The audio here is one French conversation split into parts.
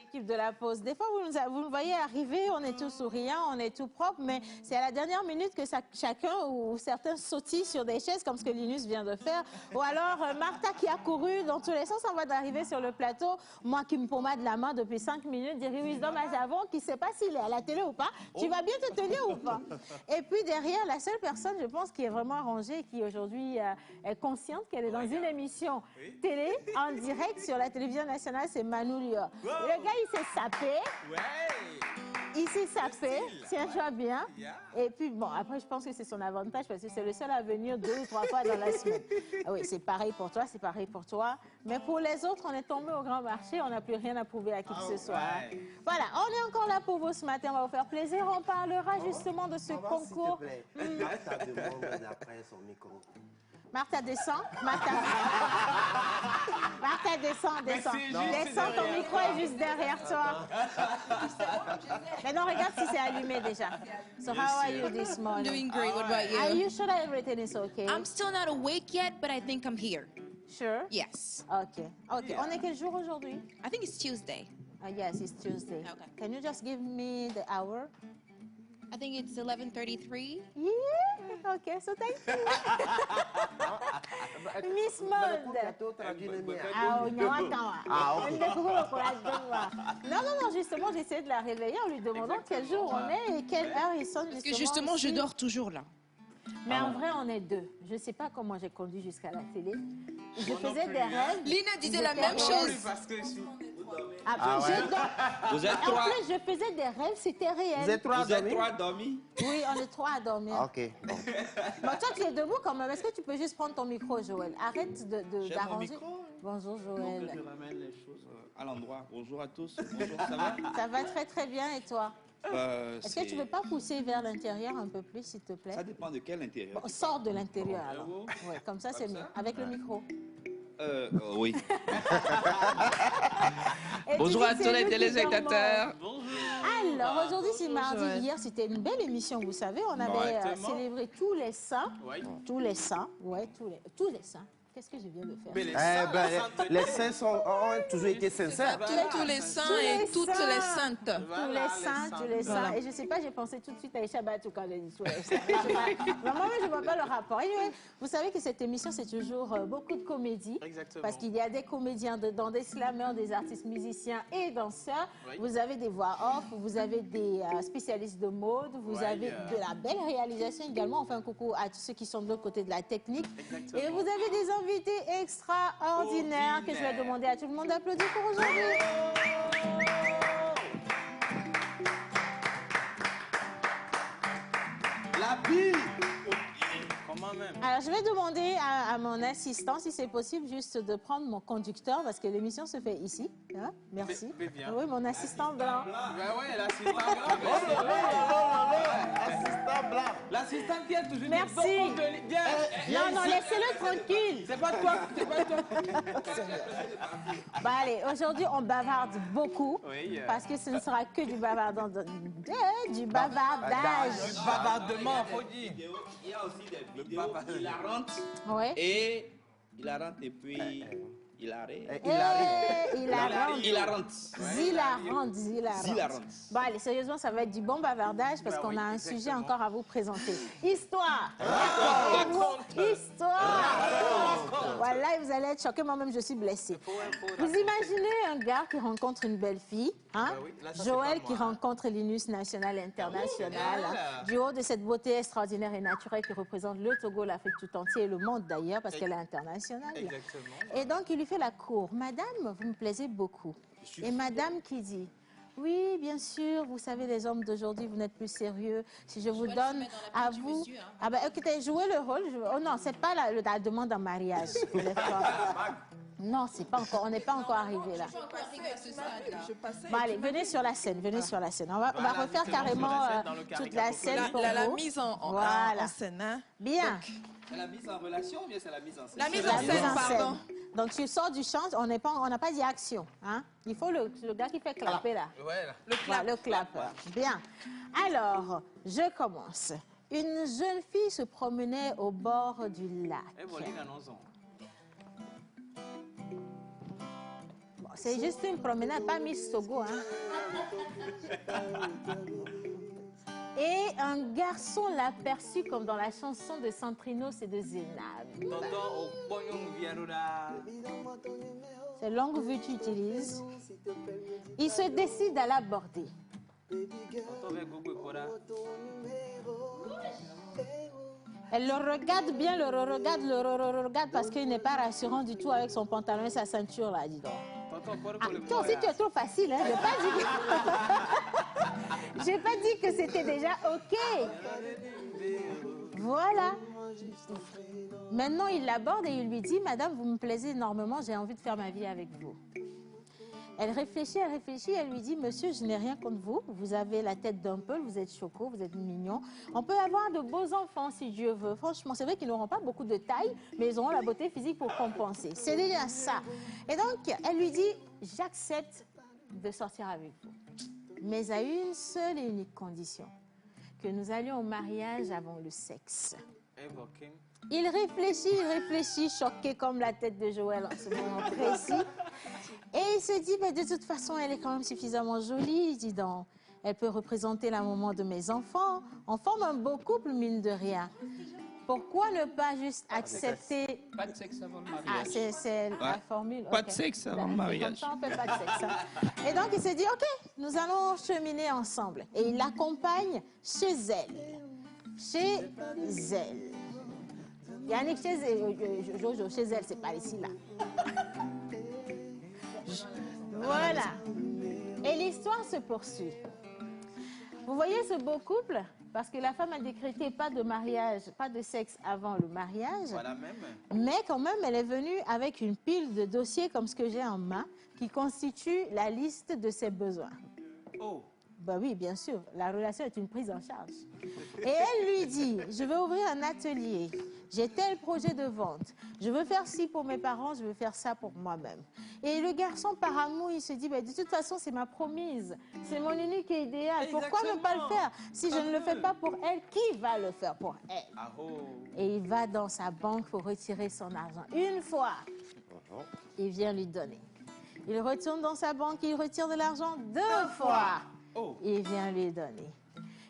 l'équipe de la pause. Des fois, vous nous voyez arriver, on est tout souriant, on est tout propre, mais c'est à la dernière minute que chacun ou certains sautillent sur des chaises, comme ce que Linus vient de faire. Ou alors, Martha qui a couru dans tous les sens avant d'arriver sur le plateau. Moi qui me pommade la main depuis 5 minutes, Jerry Wisdom à Javon, qui ne sait pas s'il est à la télé ou pas. Tu vas bien te tenir ou pas? Et puis derrière, la seule personne, je pense, qui est vraiment arrangée, qui aujourd'hui est consciente qu'elle est dans une émission télé en direct sur la télévision nationale, c'est Manu Lior. Le gars, il s'est sapé. Il s'est sapé, tiens-toi bien. Et puis, bon, après, je pense que c'est son avantage parce que c'est le seul à venir 2 ou 3 fois dans la semaine. Ah oui, c'est pareil pour toi, c'est pareil pour toi. Mais pour les autres, on est tombé au grand marché, on n'a plus rien à prouver à qui que ce soit. Hein. Voilà, on est encore là pour vous ce matin, on va vous faire plaisir. On parlera justement de ce concours. Martha demande d'après son micro. Martha, descend. Martha, descend. Descends, ton micro est juste derrière toi. Mais non, regarde si c'est allumé déjà. So how are you this morning? Doing great. What about you? Are you sure that everything is okay? I'm still not awake yet, but I think I'm here. Sure? Yes. Okay. Okay. On est quel jour aujourd'hui? I think it's Tuesday. Yes, it's Tuesday. Okay. Can you just give me the hour? I think it's 11:33. Yeah. Okay, so thank you. Miss Monde. Non, justement, j'ai essayé de la réveiller en lui demandant quel jour on est et quelle heure il sonne. Parce que justement, je dors toujours là. Mais en vrai, on est 2. Je ne sais pas comment j'ai conduit jusqu'à la télé. Je faisais des rêves. Lina disait la même chose. Vous êtes 3. En plus, je faisais des rêves, c'était réel. Vous êtes 3 dormis? Oui, on est 3 à dormir. Ok, bon. Bon, toi, tu es debout quand même. Est-ce que tu peux juste prendre ton micro, Joël? Arrête d'arranger. Bonjour, Joël. Donc, je ramène les choses à l'endroit. Bonjour à tous. Bonjour, ça va? Ça va très, très bien. Et toi? Est-ce que tu ne veux pas pousser vers l'intérieur un peu plus, s'il te plaît? Ça dépend de quel intérieur. Bon, sors de l'intérieur, alors. Ouais, comme ça, c'est mieux. Avec le micro. Oui. Bonjour à tous les téléspectateurs. Alors, aujourd'hui, c'est mardi. Hier, c'était une belle émission, vous savez. On avait célébré tous les saints. Tous les saints. Ouais, tous les saints. Qu'est-ce que je viens de faire? Les saints ont toujours été sincères. Tous les saints et toutes les saintes. Tous les saints. Et je ne sais pas, j'ai pensé tout de suite à Ishabatou quand elle dit tous les saints. Vraiment, je ne vois pas le rapport. Anyway, vous savez que cette émission, c'est toujours beaucoup de comédie. Exactement. Parce qu'il y a des comédiens dedans, des slameurs, des artistes musiciens et danseurs. Vous avez des voix off, vous avez des spécialistes de mode, vous avez de la belle réalisation également. On fait un coucou à tous ceux qui sont de l'autre côté de la technique. Exactement. Et vous avez des invités extraordinaires que je vais demander à tout le monde d'applaudir pour aujourd'hui. La bille. Comment même? Alors, je vais demander à mon assistant, si c'est possible, juste de prendre mon conducteur, parce que l'émission se fait ici. Hein? Merci. Bien. Oui, mon assistant blanc. Ben oui, l'assistant blanc. L'assistant blanc. L'assistant qui est toujours... Merci. Non, laissez-le tranquille. C'est pas toi, Bah allez, aujourd'hui, on bavarde beaucoup, parce que ce ne sera que du bavardage. Du bavardement, faut dire. Il y a aussi des vidéos. Il la rentre. Ouais. Et il la rentre et puis il arrête. Zilarante. Bon, allez, sérieusement, ça va être du bon bavardage parce qu'on a un sujet encore à vous présenter. Histoire. Histoire. Voilà, et vous allez être choqués. Moi-même, je suis blessée. Vous imaginez un gars qui rencontre une belle fille, hein? Joël qui rencontre Linus National International. Du haut de cette beauté extraordinaire et naturelle qui représente le Togo, l'Afrique tout entière et le monde d'ailleurs parce qu'elle est internationale. Exactement. Et donc, il lui fait la cour. Madame, vous me plaisez beaucoup. Et madame qui dit, oui, bien sûr, vous savez, les hommes d'aujourd'hui, vous n'êtes plus sérieux. Si je vous donne à vous... Ah ben, écoutez, jouez le rôle. Oh non, c'est pas la demande en mariage. Non, c'est pas encore, on n'est pas encore arrivé là. Bon, allez, venez sur la scène, On va refaire carrément toute la scène pour la vous. mise en scène. Hein? Bien. C'est la mise en relation ou bien c'est la mise en scène? La mise en scène, pardon. Donc tu sors du chant, on n'a pas dit action. Hein? Il faut le gars qui fait clapper là. Le clap. Bien. Alors, je commence. Une jeune fille se promenait au bord du lac. c'est juste une promenade, pas Miss Togo. Hein. Et un garçon l'aperçut comme dans la chanson de Santrinos et de Zénab. C'est longue vue que tu utilises. Il se décide à l'aborder. Elle le regarde bien, le regarde parce qu'il n'est pas rassurant du tout avec son pantalon et sa ceinture là, dis donc. Ah, toi aussi tu es trop facile, hein? J'ai pas dit que c'était déjà ok. Voilà. Maintenant il l'aborde et il lui dit, madame, vous me plaisez énormément, j'ai envie de faire ma vie avec vous. Elle réfléchit, elle lui dit, monsieur, je n'ai rien contre vous. Vous avez la tête d'un peul, vous êtes choco, vous êtes mignon. On peut avoir de beaux enfants si Dieu veut. Franchement, c'est vrai qu'ils n'auront pas beaucoup de taille, mais ils auront la beauté physique pour compenser. C'est déjà ça. Et donc, elle lui dit, j'accepte de sortir avec vous. Mais à une seule et unique condition, que nous allions au mariage avant le sexe. Il réfléchit, choqué comme la tête de Joël en ce moment précis. Et il se dit, mais de toute façon, elle est quand même suffisamment jolie, dis donc. Elle peut représenter la maman de mes enfants. On forme un beau couple, mine de rien. Pourquoi ne pas juste accepter... Pas de sexe avant le mariage. Ah, c'est la formule. Pas de sexe avant le mariage. Comme ça, on fait pas de sexe. Hein. Et donc, il se dit, OK, nous allons cheminer ensemble. Et il l'accompagne chez elle. Chez elle. Yannick, chez elle. Jojo, chez elle, c'est pas ici, là. Voilà. Et l'histoire se poursuit. Vous voyez ce beau couple? Parce que la femme a décrété pas de mariage, pas de sexe avant le mariage. Voilà même. Mais quand même, elle est venue avec une pile de dossiers comme ce que j'ai en main, qui constitue la liste de ses besoins. Oh. Ben oui, bien sûr, la relation est une prise en charge. Et elle lui dit, je veux ouvrir un atelier, j'ai tel projet de vente, je veux faire ci pour mes parents, je veux faire ça pour moi-même. Et le garçon, par amour, il se dit, ben, de toute façon, c'est ma promise, c'est mon unique et idéal, pourquoi ne pas le faire? Si je ne le fais pas pour elle, qui va le faire pour elle? Ah oh. Et il va dans sa banque pour retirer son argent. Une fois, il vient lui donner. Il retourne dans sa banque, il retire de l'argent 2 fois. Oh. Il vient lui donner.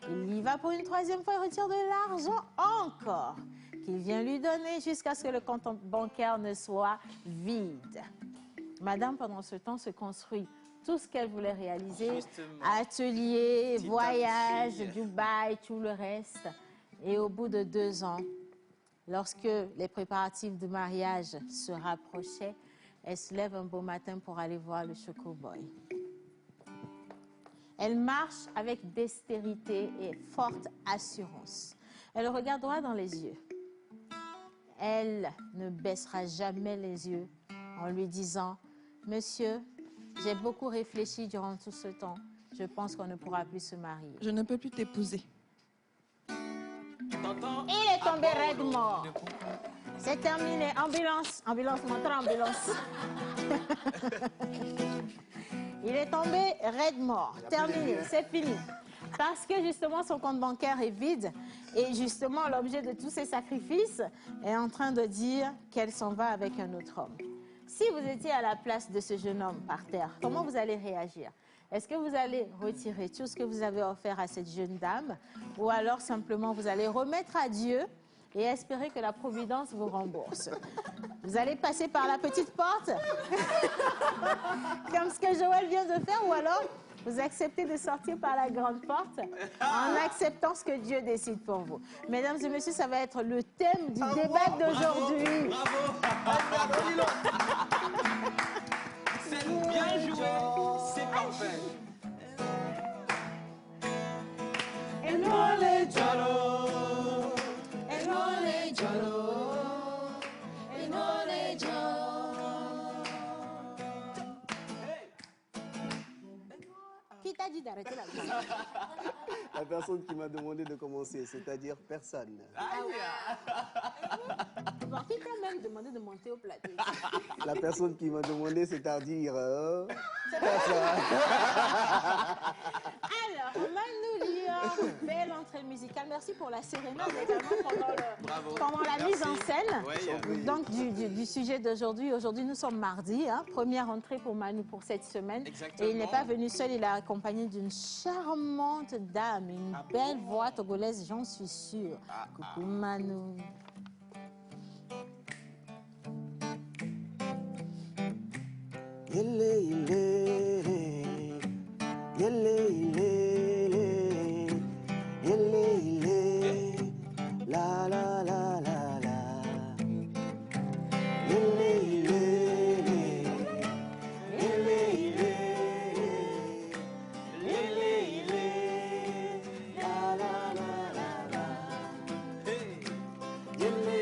Il y va pour une 3e fois, il retire de l'argent encore, qu'il vient lui donner jusqu'à ce que le compte bancaire ne soit vide. Madame, pendant ce temps, se construit tout ce qu'elle voulait réaliser. Justement. Atelier, voyage, Dubaï, tout le reste. Et au bout de 2 ans, lorsque les préparatifs de mariage se rapprochaient, elle se lève un beau matin pour aller voir le Choco Boy. Elle marche avec dextérité et forte assurance. Elle le regarde droit dans les yeux. Elle ne baissera jamais les yeux en lui disant « Monsieur, j'ai beaucoup réfléchi durant tout ce temps. Je pense qu'on ne pourra plus se marier. » Je ne peux plus t'épouser. Il est tombé raide mort. C'est terminé. Ambulance. Ambulance, montre ambulance. Il est tombé raide mort. Terminé, c'est fini. Parce que justement, son compte bancaire est vide. Et justement, l'objet de tous ses sacrifices est en train de dire qu'elle s'en va avec un autre homme. Si vous étiez à la place de ce jeune homme par terre, comment vous allez réagir? Est-ce que vous allez retirer tout ce que vous avez offert à cette jeune dame? Ou alors simplement vous allez remettre à Dieu et espérer que la providence vous rembourse? Vous allez passer par la petite porte, comme ce que Joël vient de faire, ou alors vous acceptez de sortir par la grande porte en acceptant ce que Dieu décide pour vous. Mesdames et messieurs, ça va être le thème du débat d'aujourd'hui. Bravo. C'est bien joué, c'est parfait. Qui t'a dit d'arrêter la musique? La personne qui m'a demandé de commencer, c'est-à-dire personne. Bon, qui t'a même demandé de monter au plateau? La personne qui m'a demandé, c'est-à-dire personne. Alors, Manoulian, belle entrée musicale. Merci pour la sérénade également pendant la mise en scène. Oui, Donc, du sujet d'aujourd'hui. Aujourd'hui, nous sommes mardi. Hein, première entrée pour Manu pour cette semaine. Exactement. Et il n'est pas venu seul, il est accompagné d'une charmante dame, une belle voix togolaise, j'en suis sûre. Coucou Manu. Yele, yele, yele, yele, yele, yele, la la la la la. Yele, yele, yele, yele, yele, la la la la la. Yele,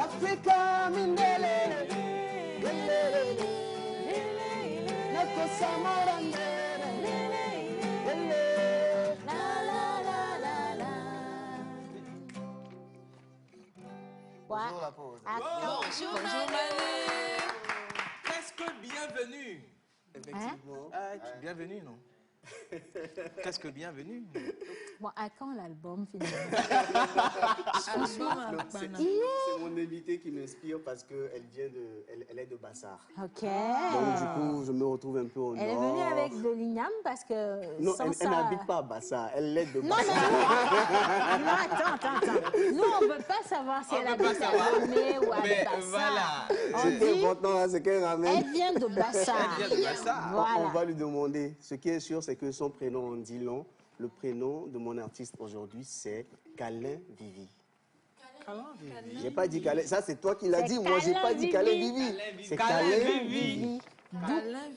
Africa mindele, nako samorandere, Bonjour la pause. Bonjour Manu. Presque bienvenue. Effectivement. Bienvenue, non? Qu'est-ce que bienvenue? Bon, à quand l'album finalement? C'est mon invité qui m'inspire parce qu'elle vient de, elle est de Bassar. Ok. Donc du coup, je me retrouve un peu au Elle est nord. venue avec de l'igname parce que Non, sans elle ça... n'habite pas à Bassar, elle est de Non, Bassar. mais non, attends. Nous, on ne veut pas savoir si elle habite à Lomé ou à Bassar. Voilà. On Ce qui est dit, important là, c'est qu'elle ramène. elle vient de Bassar. Elle vient de Bassar. Voilà. On va lui demander. Ce qui est sûr, c'est que son prénom en dit long. Le prénom de mon artiste aujourd'hui, c'est Câlin Vivi. J'ai pas dit Câlin. Ça, c'est toi qui l'as C'est dit. Moi, j'ai Câlin pas dit Câlin Vivi. Vivi. C'est Câlin Câlin Vivi. Vivi.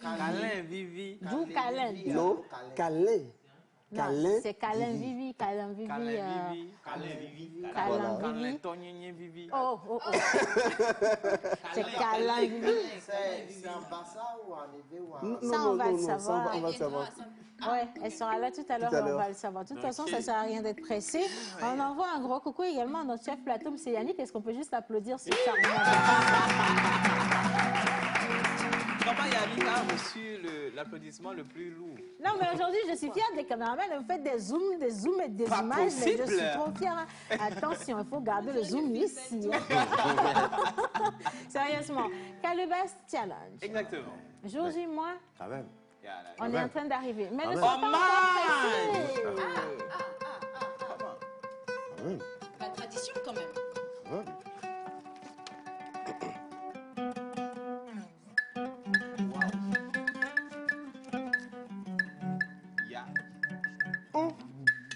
Câlin, Vivi. D'où Câlin. Non, Câlin. Non, Câlin c'est Câlin Vivi. Vivi. Câlin Vivi. Câlin, Vivi. Câlin Câlin, Vivi. Tognéné, Vivi. Oh. C'est Câlin Vivi. C'est en Bassar ou en Évé ou en... Ça, on va le ça, savoir. on va le savoir. Ouais, elle sera là tout à l'heure Tout à et on l'heure. va le savoir. De toute façon, ça ne sert à rien d'être pressé. On envoie un gros coucou également à notre chef plateau, c'est Yannick. Est-ce qu'on peut juste applaudir ce charmant? Comment Yannick a reçu l'applaudissement le plus lourd? Non, mais aujourd'hui, je suis fière des caméramans. Vous faites des zooms et des Pas images. Mais je possible. suis trop fière. Attention, il faut garder le zoom ici. Hein. Sérieusement, Calebas Challenge. Exactement. Jour J, moi, Quand même. on est en train d'arriver. Mais ne ouais. sois pas encore pressé. La tradition quand même.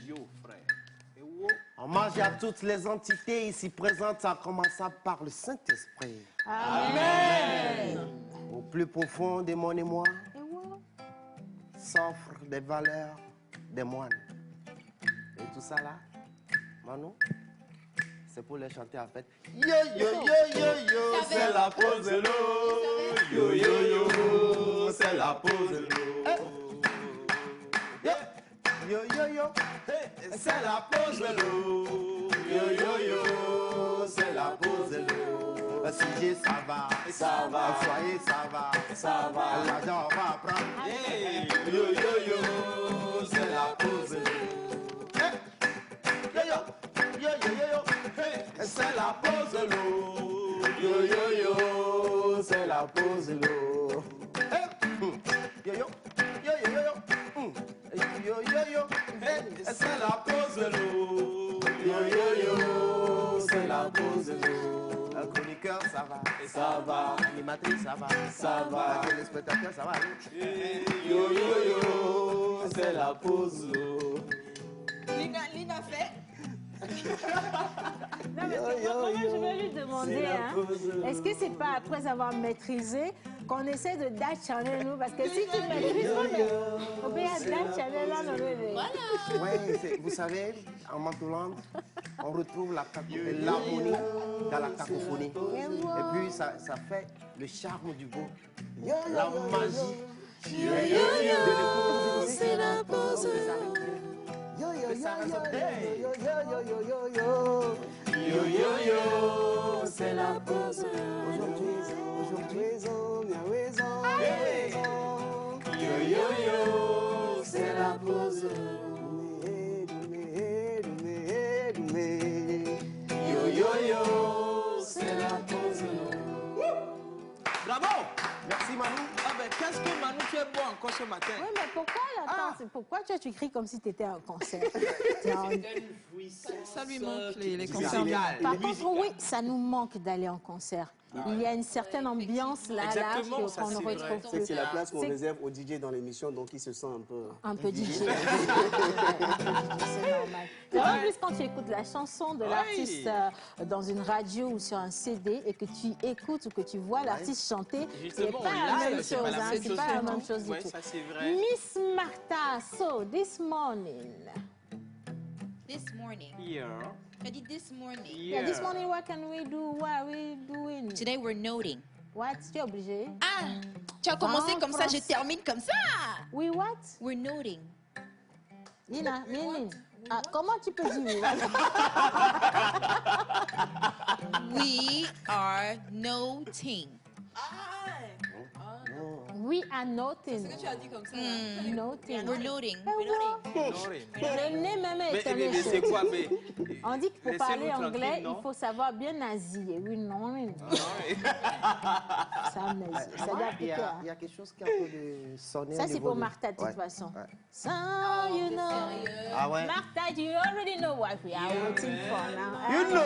Yo, frère. Et wow. Hommage à toutes les entités ici présentes, en commençant par le Saint-Esprit. Amen. Au plus profond de mon émoi, Et wow. s'offrent des valeurs des moines. Et tout ça là, Manu, c'est pour les chanter en fait. Yo yo yo yo yo, c'est la pause de l'eau. Yo yo yo, c'est la pause de l'eau. Yo yo yo, c'est la pause de l'eau. Yo yo yo, c'est la pause de l'eau. Si ça va, soyez ça va, l'argent va prendre. Yo yo yo, c'est la pause de l'eau. Yo yo yo yo yo, c'est la pause de l'eau. Yo yo yo, c'est la pause de l'eau. Yo yo yo yo yo yo. Yo yo yo, c'est la pause de l'eau. Yo yo yo, c'est la pause de l'eau. Un chroniqueur, ça va. L'animatrice, ça va. Les spectateurs, ça va. Yo yo yo, c'est la pause de l'eau. Lina fait. Non, mais moi, je vais lui demander, est-ce que c'est pas après avoir maîtrisé qu'on essaie de Dutch nous? Parce que si tu maîtrises, on peut y aller Dutch là, non, Ouais, vous savez, en Mantoulande, on retrouve l'harmonie dans la cacophonie. Et puis, ça fait le charme du beau. La magie. c'est la pause. Yo, yo, Le Sarah Sunday. yo, yo, yo, yo, yo, yo. Yo, yo, yo, c'est la pause. Aujourd'hui, il y a raison. Hey. Yo, yo, yo, c'est la pause. Yo, yo, yo, c'est la pause. Bravo. Merci Manu. Ah ben, qu'est-ce que Manu, tu es bon encore ce matin? Oui, mais pourquoi, pourquoi tu cries comme si tu étais à un concert? Ça lui manque les concerts. concerts. Par contre, oui, ça nous manque d'aller en concert. Il y a une certaine ambiance là Exactement, ça, qu'on ne c'est vrai. retrouve C'est que plus. c'est la place qu'on C'est- réserve aux DJ dans l'émission, donc il se sent Un peu DJ. C'est normal. Et en plus, quand tu écoutes la chanson de l'artiste dans une radio ou sur un CD et que tu écoutes ou que tu vois l'artiste chanter, c'est Justement, pas la là, même c'est chose. pas la Hein, même c'est chose, pas la non? même chose du Ouais, tout. ça, c'est vrai. Miss Martha, so this morning. This morning. Here. I did this morning. Yeah, this morning, what can we do? What are we doing? Today we're noting. What? Tu es obligé? Ah, tu as commencé En comme ça, je français. termine comme ça. We what? We're noting. Nina, Nini. Ah, comment tu peux dire we what? We are noting. We are noting. Tu as dit comme ça. Noting. We're noting. Le nez même est étonné. Mais c'est quoi? Mais On dit que pour laissez-nous parler tranquille, anglais, non? il faut savoir bien nasiller. Oui, non. Ça, mais ça doit Il y piquer. a quelque chose qui a un peu de sonner. Ça, c'est pour Martha, de toute façon. So, you know. Ah ouais? Martha, you already know what we are waiting for now. You know.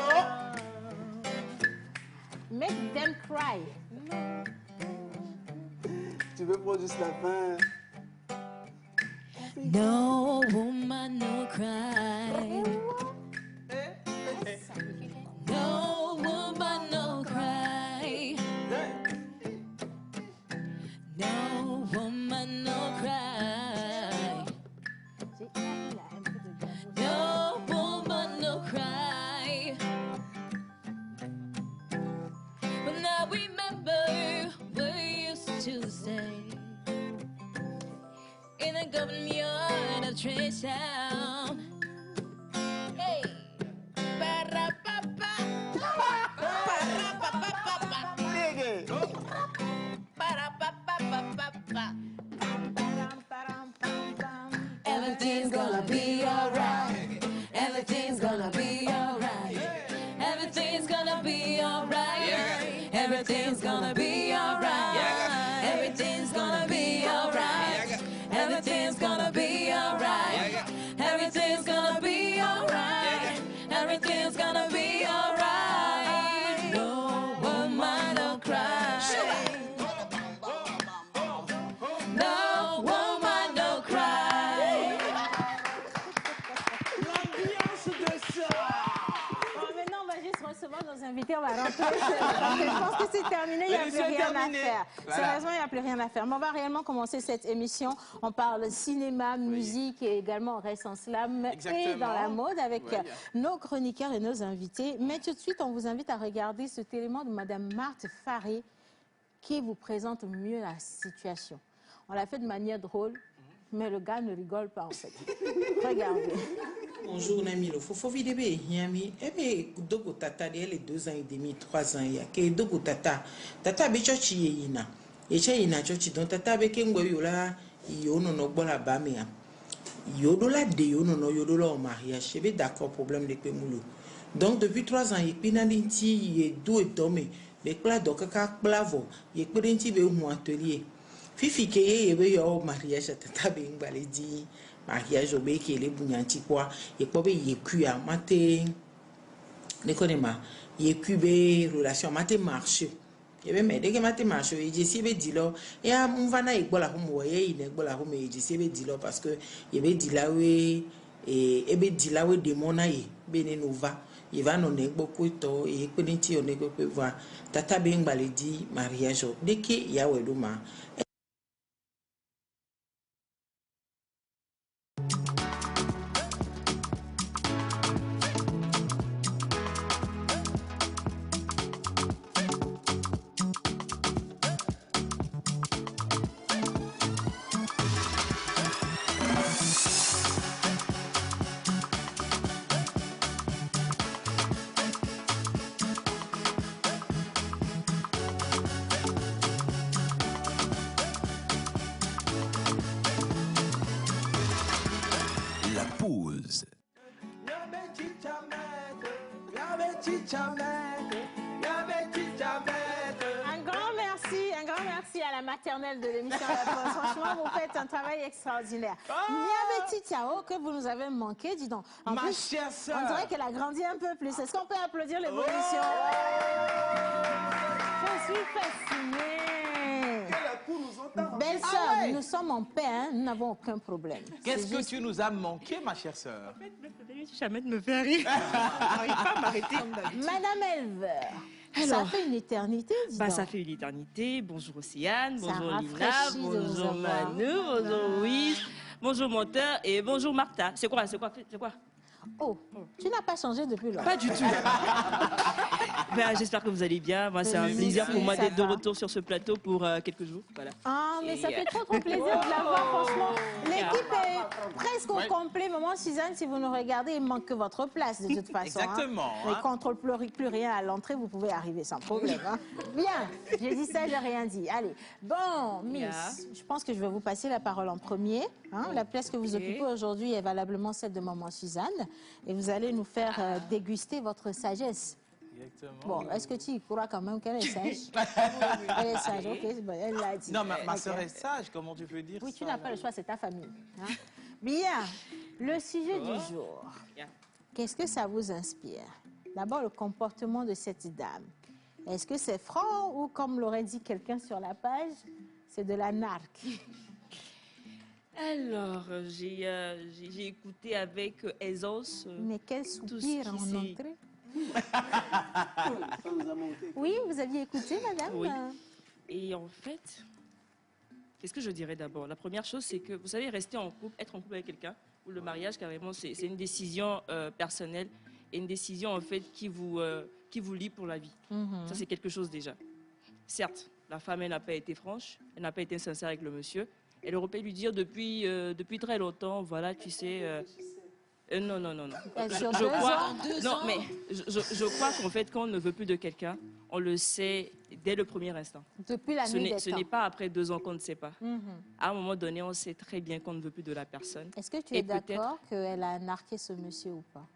Make them cry. Tu veux prendre juste la fin? No woman, no cry. No woman, no cry. No woman, no cry. No woman, no cry. But now remember what we used to say in a government yard of Trenchtown. Hey, Ba-ra-ba-ba. Ba-ra-ba-ba-ba-ba. Ba-ra-ba-ba-ba-ba-ba. Everything's gonna be alright. Everything's gonna be alright. Everything's gonna be alright. Everything's gonna be alright. Everything's gonna be alright. Everything's gonna be alright. Everything's gonna be alright. Everything's gonna be alright. No woman, no cry. No woman, no cry. Bon, maintenant, on va juste recevoir nos invités, on va rentrer. Je pense que c'est terminé, il n'y a plus rien à faire. Sérieusement, il n'y a plus rien à faire. Mais on va réellement commencer cette émission. On parle cinéma, musique et également on reste en slam et dans la mode avec nos chroniqueurs et nos invités. Mais tout de suite, on vous invite à regarder ce télémon de Madame Marthe Faré qui vous présente mieux la situation. On l'a fait de manière drôle, mais le gars ne rigole pas en fait. Regardez. Bonjour Namilo, Fofo Videbe, Yami, Ebe Dogo Tata, elle est 2 ans et demi, 3 ans, ya ke Dogo Tata, Tata Bechochi Yina, Echa Yina Chochi, dont Tata Bekengwe Yola, Yono no Bola Bamea, Yodola de Yono no Yodola au mariage, je vais d'accord, problème de Pemoulou. Donc depuis 3 ans, Yepinanti, Yedo et Tomé, Bekla Dokaka Blavo, Yepinanti Be ou atelier. Fifi Keye Yebe Yo mariage, Tata Bengbaledi. Mariage au bec et les bounyanti quoi et quoi y cuya maté ne connaît ma y cubé relation maté marché et même dès que maté marché et j'ai si dit là et à mon vana et quoi la home voyez il est quoi la home et j'ai si dit là parce que il be dit là oui et be dit là oui de mon aïe benenova il va non est beaucoup to et connaît-il on est peut voir tata ben baledi mariage dès que ya weduma. Un grand merci à la maternelle de l'émission La Pause. Franchement, vous faites un travail extraordinaire. Niameti Tiao, que vous nous avez manqué, dis donc. En Ma plus, chère sœur. on dirait qu'elle a grandi un peu plus. Est-ce qu'on peut applaudir l'évolution? Je suis fascinée. Belle sœur, nous sommes en paix, hein? Nous n'avons aucun problème. Qu'est-ce que tu nous as manqué, ma chère sœur? Jamais de me faire rire. J'arrive pas à m'arrêter. Madame Elver, ça Alors, fait une éternité, dis bah, donc. ça fait une éternité. Bonjour Océane, Ça bonjour Lina, rafraîchit de vous bonjour avoir. Manu, bonjour Louise, bonjour Monteur et bonjour Martha. C'est quoi? Oh, tu n'as pas changé depuis lors. Pas du tout. Ben, j'espère que vous allez bien. Moi, c'est un plaisir pour moi ça d'être de va. retour sur ce plateau pour quelques jours. Voilà. Ah, mais ça Et, fait trop plaisir de la voir, franchement. L'équipe est presque au complet. Maman Suzanne, si vous nous regardez, il manque que votre place, de toute façon. Exactement, Hein. hein. Il ne contrôle plus rien à l'entrée, vous pouvez arriver sans problème. Hein. Bien, j'ai dit ça, j'ai rien dit. Allez, bon, Miss, Yeah. je pense que je vais vous passer la parole en premier. Hein. La place que vous Ok. occupez aujourd'hui est valablement celle de Maman Suzanne. Et vous allez nous faire déguster votre sagesse. Exactement. Bon, est-ce que tu y crois quand même qu'elle est sage? Elle est sage, ok, bon, elle l'a dit. Non, ma Ok. sœur est sage, comment tu peux dire Oui, ça? tu n'as pas le choix, c'est ta famille. Hein. Bien, le sujet du jour. Bien. Qu'est-ce que ça vous inspire? D'abord, le comportement de cette dame. Est-ce que c'est franc ou, comme l'aurait dit quelqu'un sur la page, c'est de la narque? Alors, j'ai écouté avec aisance. Mais quel ce soupir qui en s'est- entrée. Oui, vous aviez écouté, madame? Oui. Et en fait, qu'est-ce que je dirais d'abord? La première chose, c'est que, vous savez, rester en couple, être en couple avec quelqu'un, ou le mariage, carrément, c'est une décision personnelle et une décision, en fait, qui vous lie pour la vie. Ça, c'est quelque chose déjà. Certes, la femme, elle n'a pas été franche, elle n'a pas été sincère avec le monsieur. Elle aurait pu lui dire depuis très longtemps, voilà, tu sais... non. Sur Je 2 crois, ans? non, mais je crois qu'en fait, quand on ne veut plus de quelqu'un, on le sait dès le premier instant. Depuis la Ce nuit des ce temps. n'est pas après 2 ans qu'on ne sait pas. Mhm. À un moment donné, on sait très bien qu'on ne veut plus de la personne. Est-ce que tu Et es peut-être- d'accord qu'elle a narqué ce monsieur ou pas?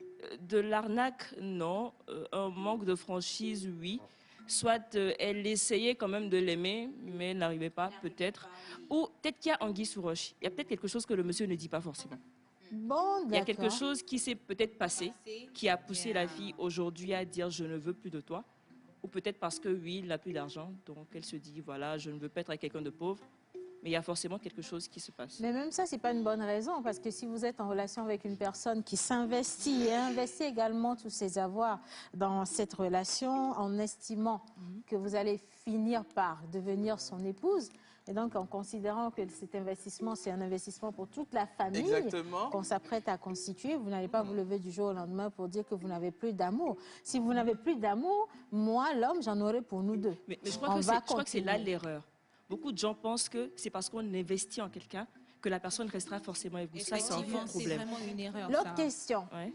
De l'arnaque, non. Un manque de franchise, oui. Soit elle essayait quand même de l'aimer, mais elle n'arrivait pas, peut-être. Ou peut-être qu'il y a anguille sous roche. Il y a peut-être quelque chose que le monsieur ne dit pas forcément. Bon, d'accord. Il y a quelque chose qui s'est peut-être passé, qui a poussé la fille aujourd'hui à dire « je ne veux plus de toi ». Ou peut-être parce que, oui, il n'a plus d'argent, donc elle se dit « voilà, je ne veux pas être avec quelqu'un de pauvre ». Mais il y a forcément quelque chose qui se passe. Mais même ça, ce n'est pas une bonne raison, parce que si vous êtes en relation avec une personne qui s'investit et investit également tous ses avoirs dans cette relation en estimant que vous allez finir par devenir son épouse, et donc en considérant que cet investissement, c'est un investissement pour toute la famille Exactement. qu'on s'apprête à constituer, vous n'allez pas vous lever du jour au lendemain pour dire que vous n'avez plus d'amour. Si vous n'avez plus d'amour, moi, l'homme, j'en aurai pour nous deux. Mais je On crois va que c'est là continuer. l'erreur. Beaucoup de gens pensent que c'est parce qu'on investit en quelqu'un que la personne restera forcément avec vous. Ça, c'est un faux C'est problème. vraiment une erreur. L'autre ça. question. Ouais.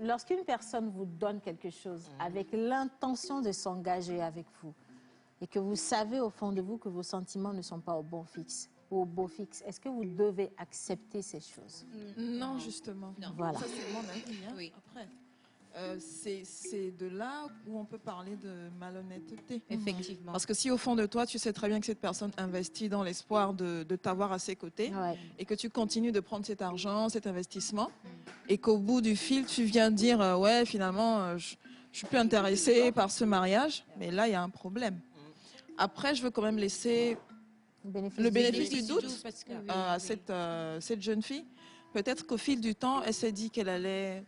Lorsqu'une personne vous donne quelque chose avec l'intention de s'engager avec vous et que vous savez au fond de vous que vos sentiments ne sont pas au bon fixe ou au beau fixe, est-ce que vous devez accepter ces choses? Non, justement. Voilà. Ça, c'est mon avis. Hein. Oui. Après, c'est de là où on peut parler de malhonnêteté. Effectivement. Parce que si au fond de toi, tu sais très bien que cette personne investit dans l'espoir de t'avoir à ses côtés Ouais. et que tu continues de prendre cet argent, cet investissement, et qu'au bout du fil, tu viens dire ouais, finalement, je suis plus intéressée par ce mariage, mais là, il y a un problème. Après, je veux quand même laisser le bénéfice du doute parce que, à cette jeune fille. Peut-être qu'au fil du temps, elle s'est dit qu'elle allait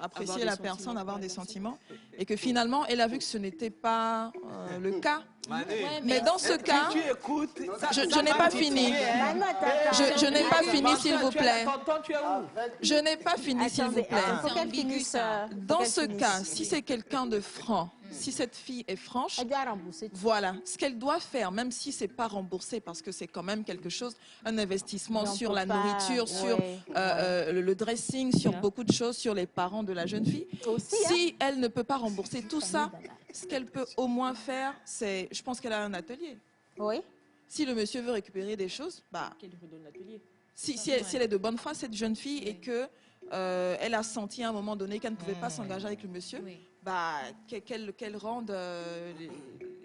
apprécier Avoir des la sentiments personne, pour avoir la des personne. sentiments, et que finalement, elle a vu que ce n'était pas le cas. Mané, Mais dans ce cas, tu écoutes. je n'ai pas fini. Je n'ai pas fini, s'il vous plaît. Tonton, tu es où? Je n'ai pas fini, s'il vous plaît. Faut qu'elle finisse. Dans ce cas, si c'est quelqu'un de franc, si cette fille est franche, Elle doit rembourser. voilà, ce qu'elle doit faire, même si c'est pas remboursé, parce que c'est quand même quelque chose, un investissement Mais on sur peut la pas, nourriture, sur ouais, le dressing, sur Yeah. beaucoup de choses, sur les parents de la jeune fille. Aussi, Si elle ne peut pas rembourser tout ça, ce qu'elle peut au moins faire, c'est, je pense qu'elle a un atelier. Oui. Si le monsieur veut récupérer des choses, bah, Qu'elle redonne l'atelier. si elle est de bonne foi, cette jeune fille, et que elle a senti à un moment donné qu'elle ne pouvait pas s'engager avec le monsieur, bah, qu'elle rende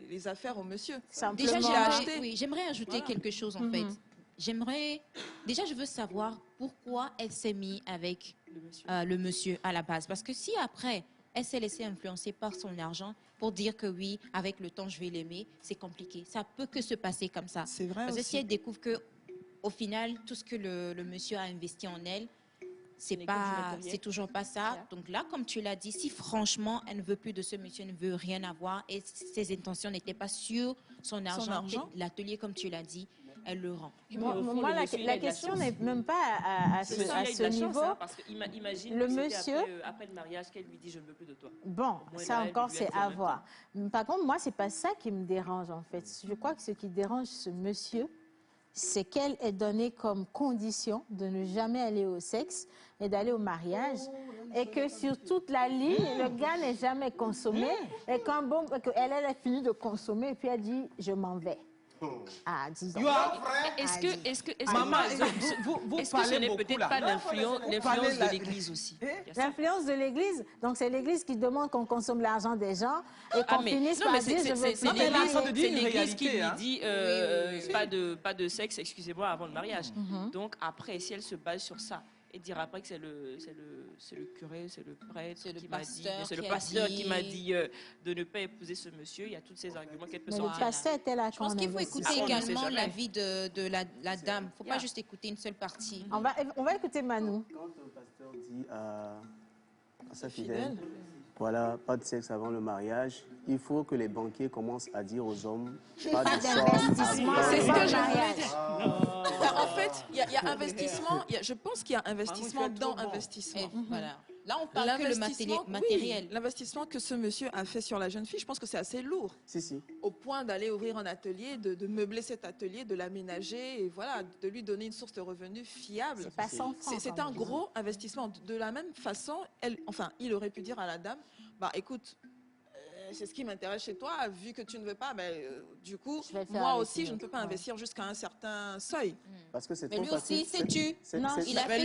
les affaires au monsieur. Déjà, J'ai acheté. j'aimerais ajouter quelque chose en fait. Déjà, je veux savoir pourquoi elle s'est mise avec le monsieur à la base. Parce que si après, elle s'est laissée influencer par son argent pour dire que oui, avec le temps, je vais l'aimer, c'est compliqué. Ça peut que se passer comme ça. C'est vrai Parce que aussi. si elle découvre que, au final, tout ce que le monsieur a investi en elle, c'est toujours pas ça. Donc là, comme tu l'as dit, si franchement, elle ne veut plus de ce monsieur, elle ne veut rien avoir et ses intentions n'étaient pas sur son argent. L'atelier, comme tu l'as dit, elle le rend. Moi, la question n'est même pas à ce niveau. Parce que imagine le que monsieur, après le mariage qu'elle lui dit je ne veux plus de toi. Bon, ça encore c'est à voir. Par contre, moi c'est pas ça qui me dérange en fait. Je crois que ce qui dérange ce monsieur, c'est qu'elle est donnée comme condition de ne jamais aller au sexe et d'aller au mariage, et que sur toute la ligne, le gars n'est jamais consommé, et quand elle a fini de consommer, et puis elle dit je m'en vais. Ah, 10 ans. Est-ce que Maman, vous ce n'est peut-être pas l'influence de l'Église aussi? L'influence de l'Église, donc c'est l'Église qui demande qu'on consomme l'argent des gens et qu'on finisse par dire je veux plus. C'est l'Église qui lui dit pas de sexe, excusez-moi, avant le mariage. Donc après, si elle se base sur ça et dire après que c'est le curé, c'est le prêtre, c'est le pasteur qui m'a dit de ne pas épouser ce monsieur, il y a tous ces arguments qu'elle peut sortir. Le pasteur était là. Je pense qu'il faut écouter également l'avis de la dame. Il ne faut pas juste écouter une seule partie. On va écouter Manu. Quand le pasteur dit à sa fidèle, voilà, pas de sexe avant le mariage, il faut que les banquiers commencent à dire aux hommes, pas de d'investissement. C'est ce que je voulais dire. En fait, il y a investissement, je pense qu'il y a investissement dans investissement. Voilà. Là, on parle que le matériel. Oui, l'investissement que ce monsieur a fait sur la jeune fille, je pense que c'est assez lourd. Si. Au point d'aller ouvrir un atelier, de meubler cet atelier, de l'aménager et voilà, de lui donner une source de revenus fiable. C'est pas 100 francs. C'est un gros investissement. De la même façon, il aurait pu dire à la dame, bah écoute, c'est ce qui m'intéresse chez toi, vu que tu ne veux pas, du coup, moi aussi, je ne peux pas investir jusqu'à un certain seuil. Parce que c'est mais lui aussi, sais-tu, lui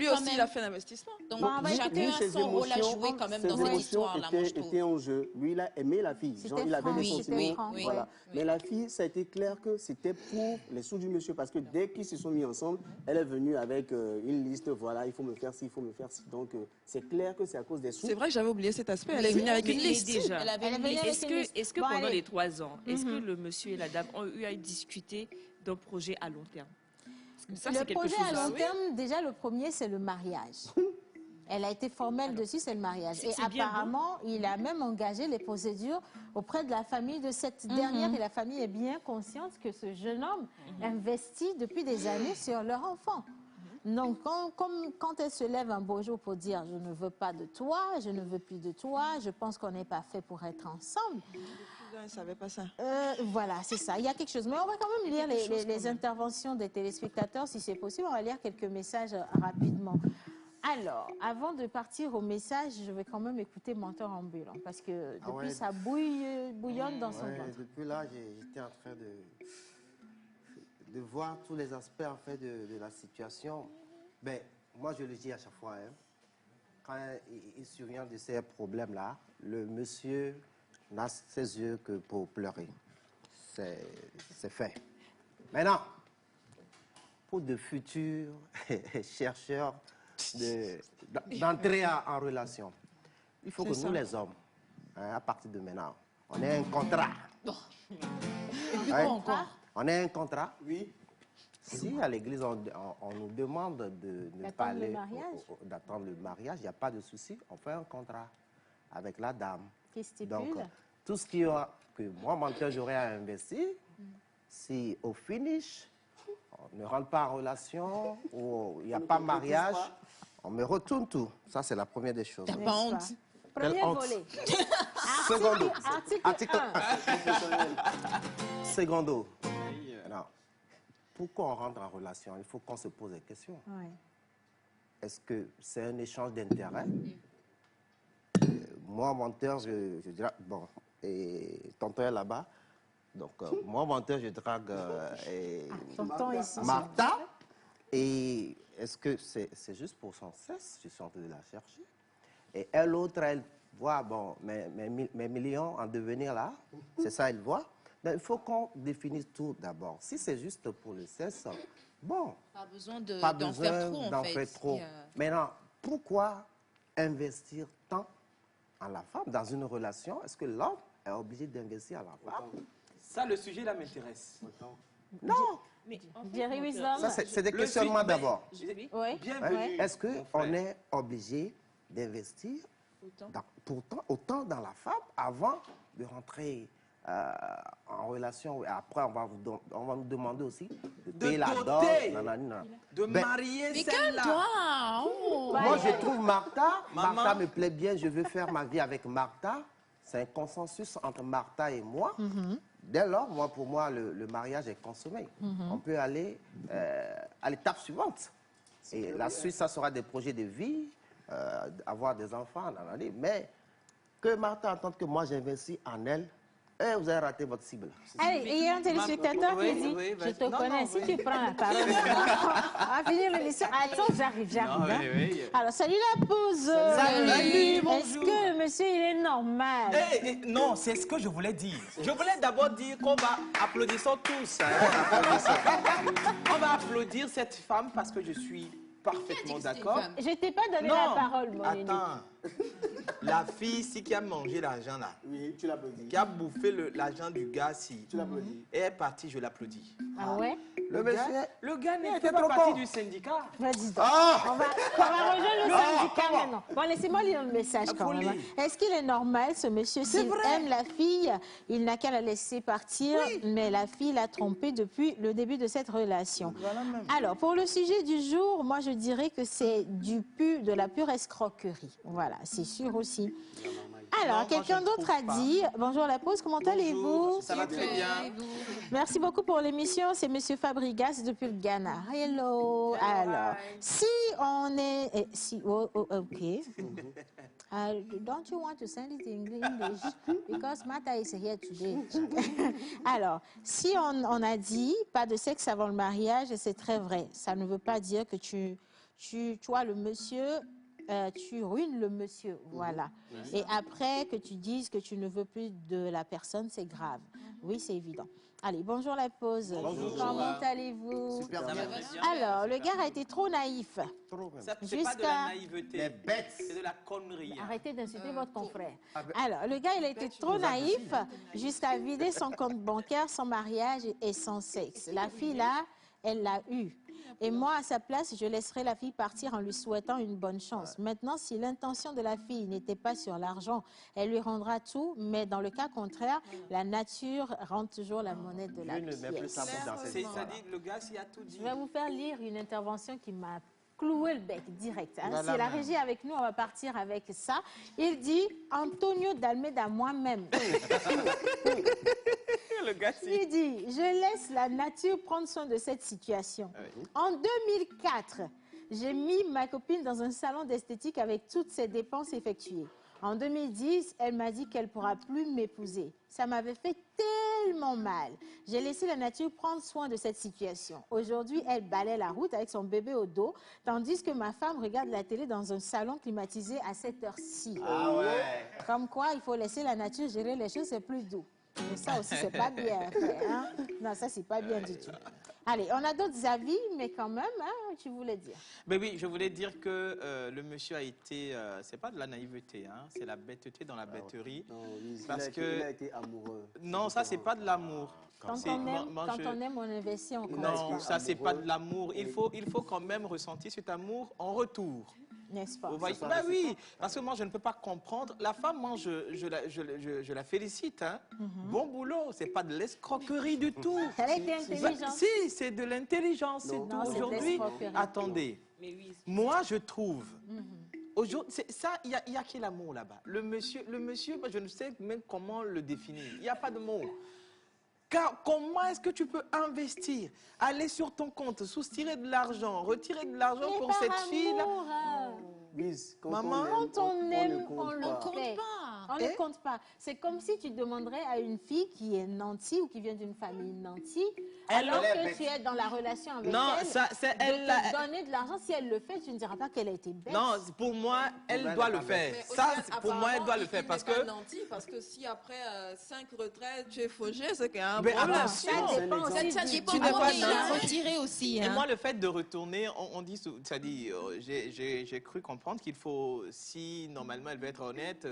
aussi, il a fait l'investissement. Donc, chacun a son rôle à jouer quand même dans cette histoire-là, moi, je trouve. Était en jeu. Lui, il a aimé la fille. Genre, il avait des sentiments. Voilà. Mais la fille, ça a été clair que c'était pour les sous du monsieur. Parce que dès qu'ils se sont mis ensemble, elle est venue avec une liste. Voilà, il faut me faire ci, il faut me faire ci. Donc, c'est clair que c'est à cause des sous. C'est vrai que j'avais oublié cet aspect. Elle est venue avec une liste. Est-ce que pendant les 3 ans, est-ce que le monsieur et la dame ont eu à discuter d'un projet à long terme? Ça, le projet à long terme, déjà le premier, c'est le mariage. Elle a été formelle dessus, c'est le mariage. Et apparemment, il a même engagé les procédures auprès de la famille de cette dernière. Et la famille est bien consciente que ce jeune homme investit depuis des années sur leur enfant. Donc, quand elle se lève un beau jour pour dire « je ne veux pas de toi, je ne veux plus de toi, je pense qu'on n'est pas fait pour être ensemble », elle ne savait pas ça. Voilà, c'est ça. Il y a quelque chose. Mais on va quand même lire les interventions des téléspectateurs, si c'est possible. On va lire quelques messages rapidement. Alors, avant de partir au message, je vais quand même écouter Menteur Ambulant, parce que depuis, ça bouillonne dans son ventre. Depuis là, j'étais en train de voir tous les aspects en fait, de la situation. Ben, moi, je le dis à chaque fois, quand il survient de ces problèmes-là, le monsieur n'a ses yeux que pour pleurer. C'est fait. Maintenant, pour de futurs chercheurs d'entrer en relation, il faut que nous, les hommes, à partir de maintenant, on ait un contrat. On a un contrat. Oui. Si à l'église, on nous demande de ne pas aller d'attendre le mariage, il n'y a pas de souci. On fait un contrat avec la dame. Qui stipule? Donc, tout ce que moi, menteur, j'aurais à investir, si au finish, on ne rentre pas en relation, ou il n'y a pas de mariage, on me retourne tout. Ça, c'est la première des choses. T'as pas honte? Premier volet. Secondo. Article 1. Secondo. Alors, pourquoi on rentre en relation? Il faut qu'on se pose des questions. Oui. Est-ce que c'est un échange d'intérêts? Moi, menteur, je dirais... Bon, et tonton est là-bas. Donc, moi, menteur, je drague tonton ici, Martha. Et est-ce que c'est juste pour son cesse? Je suis en train de la chercher. Et elle, l'autre, elle voit, bon, mes millions en devenir là, c'est ça, elle voit. Donc, il faut qu'on définisse tout d'abord. Si c'est juste pour le cesse, bon. Pas besoin d'en faire trop, en fait. Maintenant, pourquoi investir tant en la femme dans une relation? Est-ce que l'homme est obligé d'investir en la femme? Ça, le sujet là m'intéresse. Non. Jerry Wisdom. Ça, c'est des questionnements d'abord. Oui. Est-ce qu'on est obligé d'investir autant dans la femme avant de rentrer en relation? Après, on va nous demander aussi de payer la dot. De marier celle-là. Moi, je trouve Martha me plaît bien. Je veux faire ma vie avec Martha. C'est un consensus entre Martha et moi. Dès lors, pour moi, le mariage est consommé. On peut aller à l'étape suivante. Et la suite, ça sera des projets de vie, avoir des enfants. Mais que Martha entende que moi, j'investis en elle, vous avez raté votre cible. Allez, il y a un téléspectateur qui dit, je te connais, si tu prends la parole, on va finir l'émission. Attends, j'arrive. Alors, salut la pause. Salut, bonjour. Est-ce que le monsieur, il est normal? Non, c'est ce que je voulais dire. Je voulais d'abord dire qu'on va applaudir tous. On va applaudir cette femme parce que je suis parfaitement d'accord. Je t'ai pas donné la parole, mon attends. La fille, si qui a mangé l'argent là, oui, tu l'applaudis. Qui a bouffé l'argent du gars, si, tu l'applaudis. Et est partie, je l'applaudis. Ah ouais? Le gars n'était pas parti du syndicat. Vas-y donc. On va rejoindre le syndicat maintenant. Bon, laissez-moi lire le message quand même. Est-ce qu'il est normal, ce monsieur, s'il aime la fille, il n'a qu'à la laisser partir, mais la fille l'a trompé depuis le début de cette relation. Alors, pour le sujet du jour, moi je dirais que c'est de la pure escroquerie. Voilà, c'est sûr aussi. Alors, quelqu'un d'autre a dit, bonjour la pause, comment allez-vous? Ça va très bien. Merci beaucoup pour l'émission, c'est Monsieur Fabrigas depuis le Ghana. Hello. Alors, si on est... OK. Don't you want to send it in English? Because Martha is here today. Alors, si on a dit pas de sexe avant le mariage, c'est très vrai. Ça ne veut pas dire que tu vois le monsieur... tu ruines le monsieur, voilà. Et après que tu dises que tu ne veux plus de la personne, c'est grave. Oui, c'est évident. Allez, bonjour la pause. Bonjour. Comment allez-vous? Super bien. Alors, le gars a été trop naïf. C'est pas de la naïveté, c'est de la connerie. Arrêtez d'insulter votre confrère. Alors, le gars, il a été trop naïf jusqu'à vider son compte bancaire, son mariage et son sexe. La fille, là, elle l'a eu. Et moi, à sa place, je laisserais la fille partir en lui souhaitant une bonne chance. Maintenant, si l'intention de la fille n'était pas sur l'argent, elle lui rendra tout, mais dans le cas contraire, la nature rend toujours la monnaie de la pièce. C'est-à-dire, le gars, s'il a tout dit. Je vais vous faire lire une intervention qui m'a cloué le bec direct. Hein. Si la régie est avec nous, on va partir avec ça. Il dit, Antonio d'Almeida, moi-même. Il dit, je laisse la nature prendre soin de cette situation. En 2004, j'ai mis ma copine dans un salon d'esthétique avec toutes ses dépenses effectuées. En 2010, elle m'a dit qu'elle ne pourra plus m'épouser. Ça m'avait fait tellement mal. J'ai laissé la nature prendre soin de cette situation. Aujourd'hui, elle balaie la route avec son bébé au dos, tandis que ma femme regarde la télé dans un salon climatisé à cette heure-ci. Ah ouais. Comme quoi, il faut laisser la nature gérer les choses, c'est plus doux. Mais ça aussi, c'est pas bien. Hein? Non, ça, c'est pas bien du tout. Allez, on a d'autres avis, mais quand même, hein, tu voulais dire. Mais oui, je voulais dire que le monsieur a été... c'est pas de la naïveté, hein, c'est la bêteté dans la bêterie. Non, il a été amoureux. Non, ça, c'est pas de l'amour. Quand on aime, on investit en Non, ça, c'est pas de l'amour. Il faut quand même ressentir cet amour en retour. N'est-ce pas? Bah oui, parce que moi, je ne peux pas comprendre. La femme, moi, je la félicite. Hein. Bon boulot, c'est pas de l'escroquerie du tout. Elle a été intelligente. Si, c'est de l'intelligence, c'est tout. Aujourd'hui, attendez, moi, je trouve... Aujourd'hui, ça, il y a qui l'amour là-bas? Le monsieur, je ne sais même comment le définir. Il n'y a pas de mot. Car comment est-ce que tu peux investir, aller sur ton compte, soutirer de l'argent, retirer de l'argent pour cette fille-là? Maman, quand on aime, on le compte pas. On ne compte pas. C'est comme si tu demanderais à une fille qui est nantie ou qui vient d'une famille nantie, alors que tu es dans la relation avec elle, de te donner de l'argent. Si elle le fait, tu ne diras pas qu'elle a été bête. Non, pour moi, elle doit le faire. Ça, pour moi, elle doit le faire parce que... nanti, parce que si après 5 retraites, tu es faugé, c'est qu'il y a un problème. Attention, ça dépend tu n'es pas retiré aussi. Et moi, le fait de retourner, on dit, ça dit, j'ai cru comprendre qu'il faut, si normalement elle veut être honnête,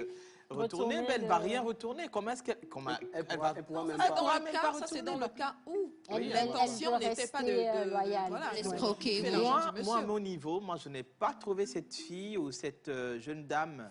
retourner, mais elle ne va rien retourner. Comment est-ce qu'elle pourra même pas. Dans le cas, ça c'est dans le cas où l'intention n'était pas de l'escroquer. Moi, à mon niveau, moi, je n'ai pas trouvé cette fille ou cette jeune dame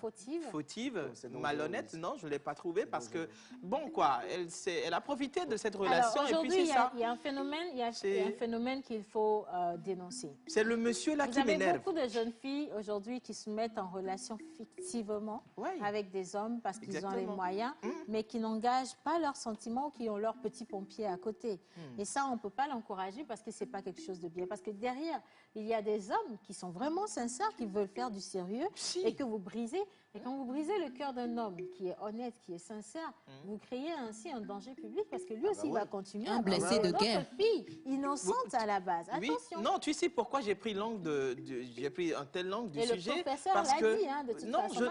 fautive, malhonnête. Non, je ne l'ai pas trouvée parce que, bon, quoi, elle a profité de cette relation. Alors, aujourd'hui, il y a un phénomène qu'il faut dénoncer. C'est le monsieur là qui m'énerve. Vous avez beaucoup de jeunes filles aujourd'hui qui se mettent en relation fictivement avec des hommes parce qu'ils ont les moyens, mais qui n'engagent pas leurs sentiments ou qui ont leurs petits pompiers à côté. Et ça, on ne peut pas l'encourager parce que ce n'est pas quelque chose de bien. Parce que derrière, il y a des hommes qui sont vraiment sincères, qui veulent faire du sérieux et que vous brisez. Et quand vous brisez le cœur d'un homme qui est honnête, qui est sincère, vous créez ainsi un danger public parce que lui aussi, il va continuer à blesser de guerre. Fille innocente à la base. Attention. Non, tu sais pourquoi j'ai pris j'ai pris un tel angle du sujet. Le professeur l'a dit, hein, de toute façon.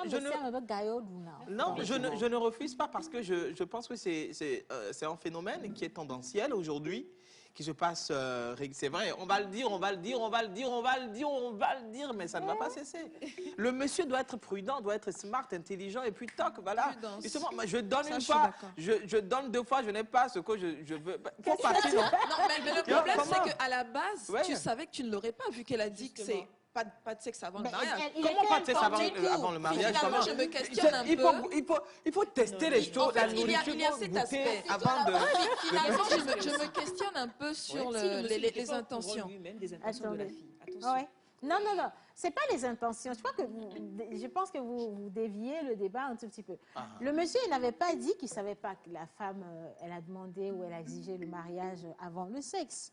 Je ne refuse pas parce que je pense que c'est un phénomène qui est tendanciel aujourd'hui, qui se passe, c'est vrai, on va le dire, mais ça ne va pas cesser. Le monsieur doit être prudent, doit être smart, intelligent, et puis toc, voilà. Justement, je donne une fois, je donne 2 fois, je n'ai pas ce que je veux. Faut passer, non? Mais le problème, c'est qu'à la base, tu savais que tu ne l'aurais pas, vu qu'elle a dit que c'est... Pas de sexe avant le mariage. Comment pas de sexe avant le mariage? Je me questionne un peu. Il faut tester les choses, la nourriture, il y a cet aspect. Avant de... Finalement, je me questionne un peu sur les intentions. Non. C'est pas les intentions. Je pense que vous déviez le débat un tout petit peu. Le monsieur, il n'avait pas dit qu'il savait pas que la femme, elle a demandé ou elle a exigé le mariage avant le sexe.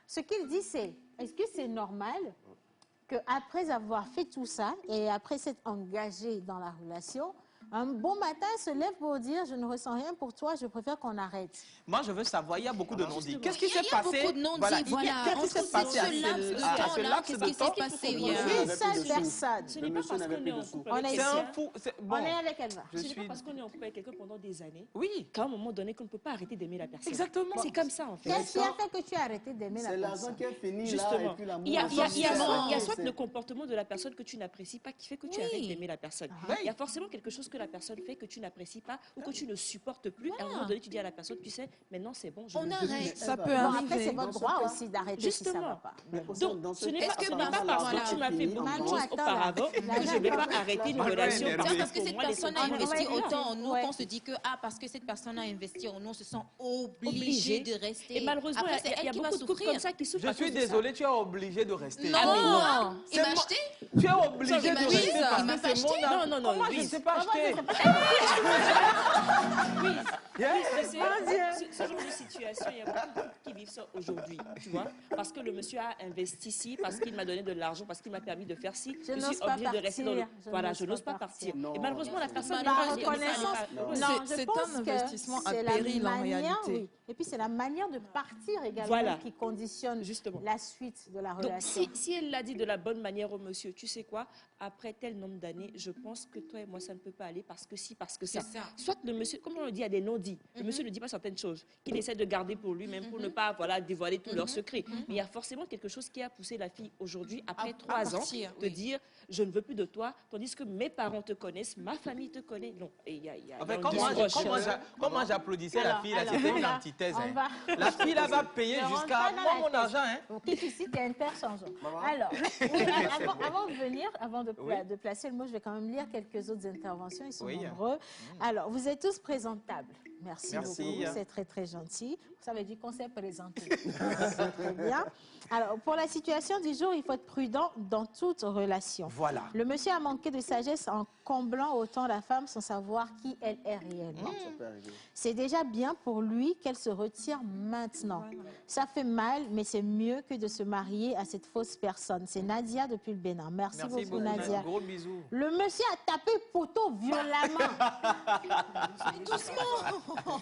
Ce qu'il dit, c'est, est-ce que c'est normal qu'après avoir fait tout ça et après s'être engagé dans la relation, un bon matin se lève pour dire « je ne ressens rien pour toi, je préfère qu'on arrête ». Moi, je veux savoir, il y a beaucoup de non-dits. Qu'est-ce qui s'est passé? Il y a beaucoup de non-dits, voilà. Qu'est-ce qui s'est passé à ce laps de temps? Une seule personne. Ce n'est pas parce qu'on est en couple avec On est avec Elva. Ce n'est pas parce qu'on est en couple avec quelqu'un pendant des années qu'à un moment donné, qu'on ne peut pas arrêter d'aimer la personne. Exactement. C'est comme ça, en fait. Qu'est-ce qui a fait que tu as arrêté d'aimer la personne? C'est l'argent qui est fini là, Justement. et puis l'amour. Il y a soit le comportement de la personne que tu n'apprécies pas qui fait que tu arrêtes d'aimer la personne. Il y a forcément quelque chose que la personne fait que tu n'apprécies pas ou que tu ne supportes plus. À un moment donné, tu dis à la personne, tu sais, maintenant c'est bon, je on arrête. Ça peut arriver. Après, c'est votre droit aussi d'arrêter si ça ne va pas. Donc, ce n'est pas parce que tu m'as fait beaucoup de choses auparavant que je ne vais pas arrêter une relation. Parce que cette personne a investi autant en nous qu'on se dit que parce que cette personne a investi en nous, on se sent obligé de rester. Et malheureusement, il y a beaucoup de couples comme ça qui souffrent. Je suis désolée, tu es obligé de rester. Non, il m'a acheté. Tu es obligé de rester parce que c'est mon âme. Non, moi je ne sais pas acheter. Ce genre de situation, il y a beaucoup de couples qui vivent ça aujourd'hui, tu vois, parce que le monsieur a investi ici, parce qu'il m'a donné de l'argent, parce qu'il m'a permis de faire ci, je suis obligée de rester dans le... Voilà, je n'ose pas partir. Et malheureusement, la personne n'est pas reconnaissante. C'est un investissement à péril en réalité. Et puis c'est la manière de partir également qui conditionne la suite de la relation. Donc si elle l'a dit de la bonne manière au monsieur, tu sais quoi, après tel nombre d'années, je pense que toi et moi, ça ne peut pas aller parce que si, parce que ça. Soit le monsieur, comme on le dit, il y a des non-dits. Le monsieur ne dit pas certaines choses, qu'il essaie de garder pour lui, même pour ne pas dévoiler tous leurs secrets. Mais il y a forcément quelque chose qui a poussé la fille aujourd'hui, après 3 ans, de dire je ne veux plus de toi, tandis que mes parents te connaissent, ma famille te connaît. Non, et il y a comment j'applaudissais la fille, là, c'était une antithèse. La fille, là, va payer jusqu'à moi mon argent. Ok, ici, tu es interchangeant. Alors, avant de placer le mot, je vais quand même lire quelques autres interventions, ils sont nombreux. Alors, vous êtes tous présentables. Merci beaucoup, c'est très très gentil. Ça veut dire qu'on s'est présenté. C'est très bien. Alors, pour la situation du jour, il faut être prudent dans toute relation. Voilà. Le monsieur a manqué de sagesse en comblant autant la femme sans savoir qui elle est réellement. C'est déjà bien pour lui qu'elle se retire maintenant. Ça fait mal, mais c'est mieux que de se marier à cette fausse personne. C'est Nadia depuis le Bénin. Merci beaucoup, Nadia. Gros bisous. Le monsieur a tapé poteau violemment. Doucement.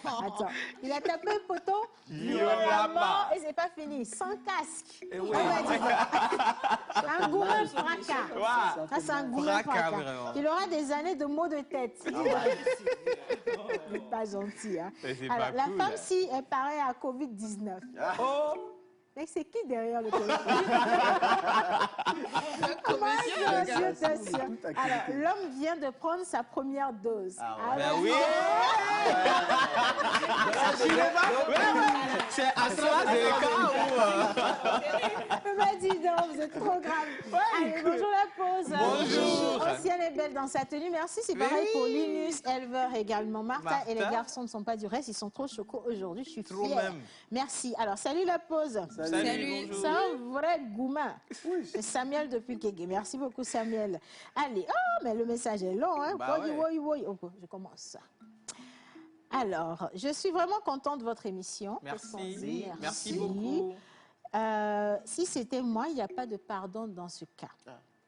Attends, il a tapé poteau violemment et c'est pas fini, sans casque. Oui. Un gourmand fracas. Ça, c'est un gourmand fracas. Il aura des années de maux de tête. Il n'est pas gentil. Hein. Alors, la femme, si elle paraît à Covid-19. Mais c'est qui derrière le téléphone? Alors, l'homme vient de prendre sa première dose. Ben oui. C'est AstraZeneca ou... Mais dis donc, vous êtes trop grave. Allez, bonjour la pause. Bonjour. Ancienne est belle dans sa tenue. Merci, c'est pareil pour Linus, éleveur également. Martha et les garçons ne sont pas du reste, ils sont trop chocos aujourd'hui. Je suis fière. Merci. Alors, salut la pause. Salut. C'est un vrai gourmand. C'est Samuel depuis Kégué. Merci beaucoup, Samuel. Allez, mais le message est long. Hein? Je commence. Alors, je suis vraiment contente de votre émission. Merci. Merci beaucoup. Si c'était moi, il n'y a pas de pardon dans ce cas.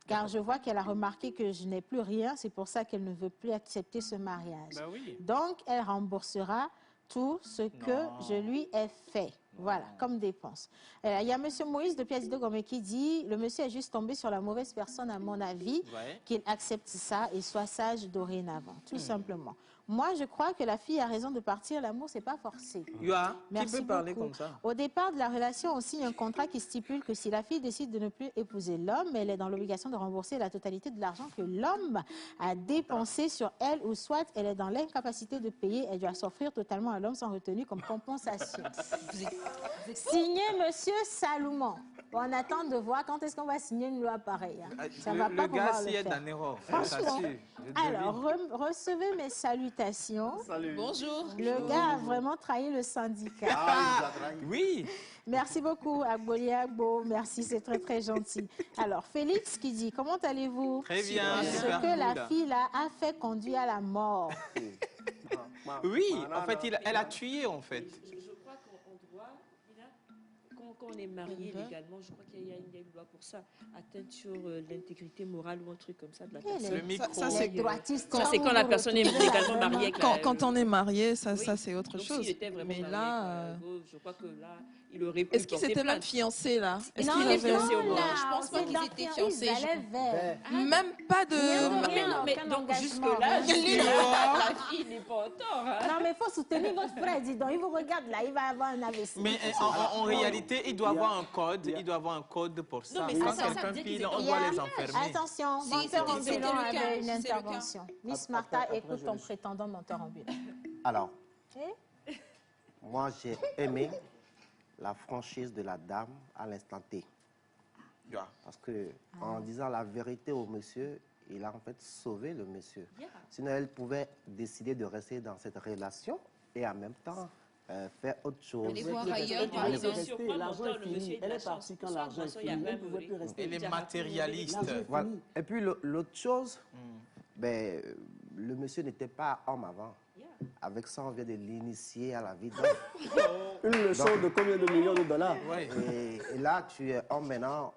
Car je vois qu'elle a remarqué que je n'ai plus rien. C'est pour ça qu'elle ne veut plus accepter ce mariage. Donc, elle remboursera tout ce que je lui ai fait. Voilà, comme dépense. Il y a M. Moïse de Piazzido Gomé qui dit « Le monsieur est juste tombé sur la mauvaise personne, à mon avis, qu'il accepte ça et soit sage dorénavant. » Tout simplement. Moi, je crois que la fille a raison de partir. L'amour, c'est pas forcé. Merci qui peut parler comme ça? Au départ de la relation, on signe un contrat qui stipule que si la fille décide de ne plus épouser l'homme, elle est dans l'obligation de rembourser la totalité de l'argent que l'homme a dépensé sur elle, ou soit elle est dans l'incapacité de payer, elle doit s'offrir totalement à l'homme sans retenue comme compensation. Signé Monsieur Salomon. On attend de voir quand est-ce qu'on va signer une loi pareille. Hein. Ça va pas pouvoir le faire. Franchement. Alors, recevez mes salutations. Salut. Bonjour. Le gars a vraiment trahi le syndicat. Oui. Merci beaucoup, Agboli Agbo. Merci, c'est très, très gentil. Alors, Félix qui dit, comment allez-vous? Très bien. Ce que la fille là a fait conduire à la mort. Oui, en fait, elle a tué, en fait. Je crois qu'en droit, quand on est marié légalement, je crois qu'il y a une loi pour ça. Atteinte sur l'intégrité morale ou un truc comme ça de la personne. Le micro. Ça, c'est quand la personne est légalement mariée. Quand on est marié, ça c'est autre chose. Mais là, je crois que là, il aurait pu. Est-ce qu'ils étaient même fiancés là? Non, je pense pas qu'ils étaient fiancés. Même pas de. Mais donc jusque-là, la fille n'est pas en tort. Non, mais il faut soutenir votre frère, dis donc. Il vous regarde là, il va avoir un investissement. Mais en réalité, il doit avoir un code. Il doit avoir un code pour ça. Quand quelqu'un pile, on doit les enfermer. Attention, menteur ambulant avait une intervention. Miss Martha, écoute ton prétendant menteur ambulant. Alors, moi j'ai aimé la franchise de la dame à l'instant T. Parce que en disant la vérité au monsieur, il a en fait sauvé le monsieur. Sinon, elle pouvait décider de rester dans cette relation et en même temps faire autre chose. Aller voir ailleurs, par exemple. L'argent est fini. Elle est partie quand l'argent est fini. Elle ne pouvait plus rester. Elle est matérialiste. Voilà. Et puis l'autre chose, le monsieur n'était pas homme avant. Avec ça, on vient de l'initier à la vie d'homme. Une leçon de combien de millions de dollars? Et là, tu es homme maintenant.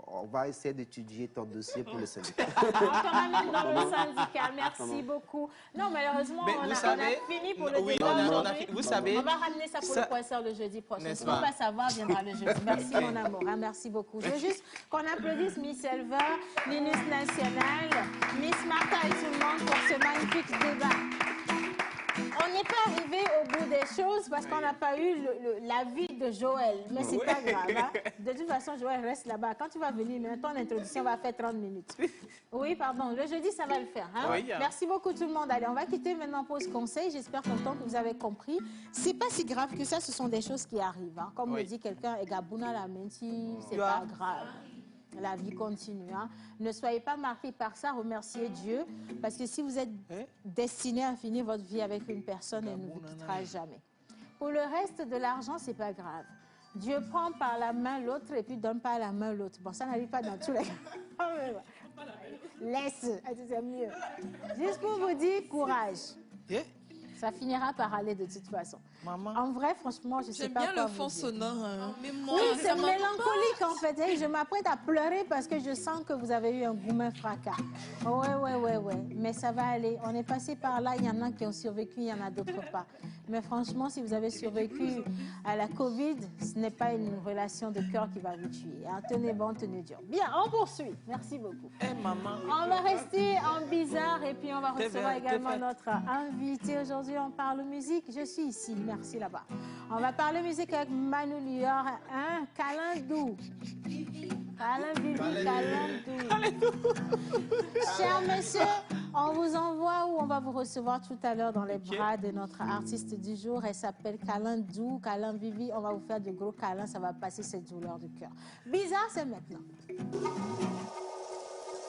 On va essayer d'étudier ton dossier pour le syndicat. On te ramène dans le syndicat. Merci beaucoup. Non, malheureusement, on a fini pour le débat. Vous savez, on va ramener ça pour le poisseur le jeudi prochain. Tout le monde va savoir, viendra le jeudi. Merci, mon amour. Hein, merci beaucoup. Je veux juste qu'on applaudisse Miss Elver, Linus National, Miss Martha et tout le monde pour ce magnifique débat. On n'est pas arrivé au bout des choses parce qu'on n'a pas eu l'avis de Joël. Mais c'est pas grave. Hein? De toute façon, Joël reste là-bas. Quand tu vas venir, maintenant, ton introduction va faire 30 minutes. Oui, pardon. Le jeudi, ça va le faire. Hein? Oui, merci beaucoup tout le monde. Allez, on va quitter maintenant pause conseil. J'espère qu'autant que vous avez compris. C'est pas si grave que ça. Ce sont des choses qui arrivent. Hein? Comme le dit quelqu'un, Egabuna la menti, c'est pas grave. La vie continue. Hein. Ne soyez pas marqués par ça, remerciez Dieu. Parce que si vous êtes destiné à finir votre vie avec une personne, elle ne vous quittera jamais. Pour le reste de l'argent, c'est pas grave. Dieu prend par la main l'autre et puis donne par la main l'autre. Bon, ça n'arrive pas dans tous les cas. Laisse, c'est mieux. Juste pour vous dire, courage. Ça finira par aller de toute façon. Maman. En vrai, franchement, je sais pas quoi. J'aime bien le fond sonore. Hein. Oui, c'est mélancolique en fait. Hey, je m'apprête à pleurer parce que je sens que vous avez eu un gourmet fracas. Ouais. Mais ça va aller. On est passé par là. Il y en a qui ont survécu, il y en a d'autres pas. Mais franchement, si vous avez survécu à la Covid, ce n'est pas une relation de cœur qui va vous tuer. Hein. Tenez bon, tenez dur. Bien, on poursuit. Merci beaucoup. Maman. On va rester en bizarre et puis on va recevoir également notre invité. Aujourd'hui, on parle musique. Je suis ici. Merci là-bas. On va parler musique avec Manu Lior. Un câlin doux. Câlin Vivi, câlin doux. Chers messieurs, on vous envoie ou on va vous recevoir tout à l'heure dans les bras de notre artiste du jour. Elle s'appelle Câlin doux, câlin Vivi. On va vous faire de gros câlins. Ça va passer cette douleur du cœur. Bizarre, c'est maintenant.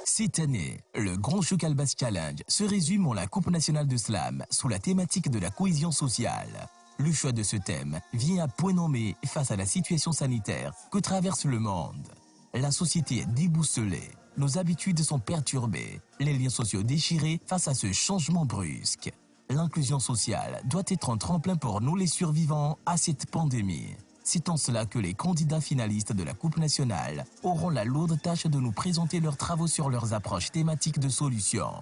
Cette année, le Grand Choc Albas Challenge se résume en la Coupe nationale de slam sous la thématique de la cohésion sociale. Le choix de ce thème vient à point nommé face à la situation sanitaire que traverse le monde. La société est déboussolée, nos habitudes sont perturbées, les liens sociaux déchirés face à ce changement brusque. L'inclusion sociale doit être un tremplin pour nous les survivants à cette pandémie. C'est en cela que les candidats finalistes de la Coupe nationale auront la lourde tâche de nous présenter leurs travaux sur leurs approches thématiques de solutions.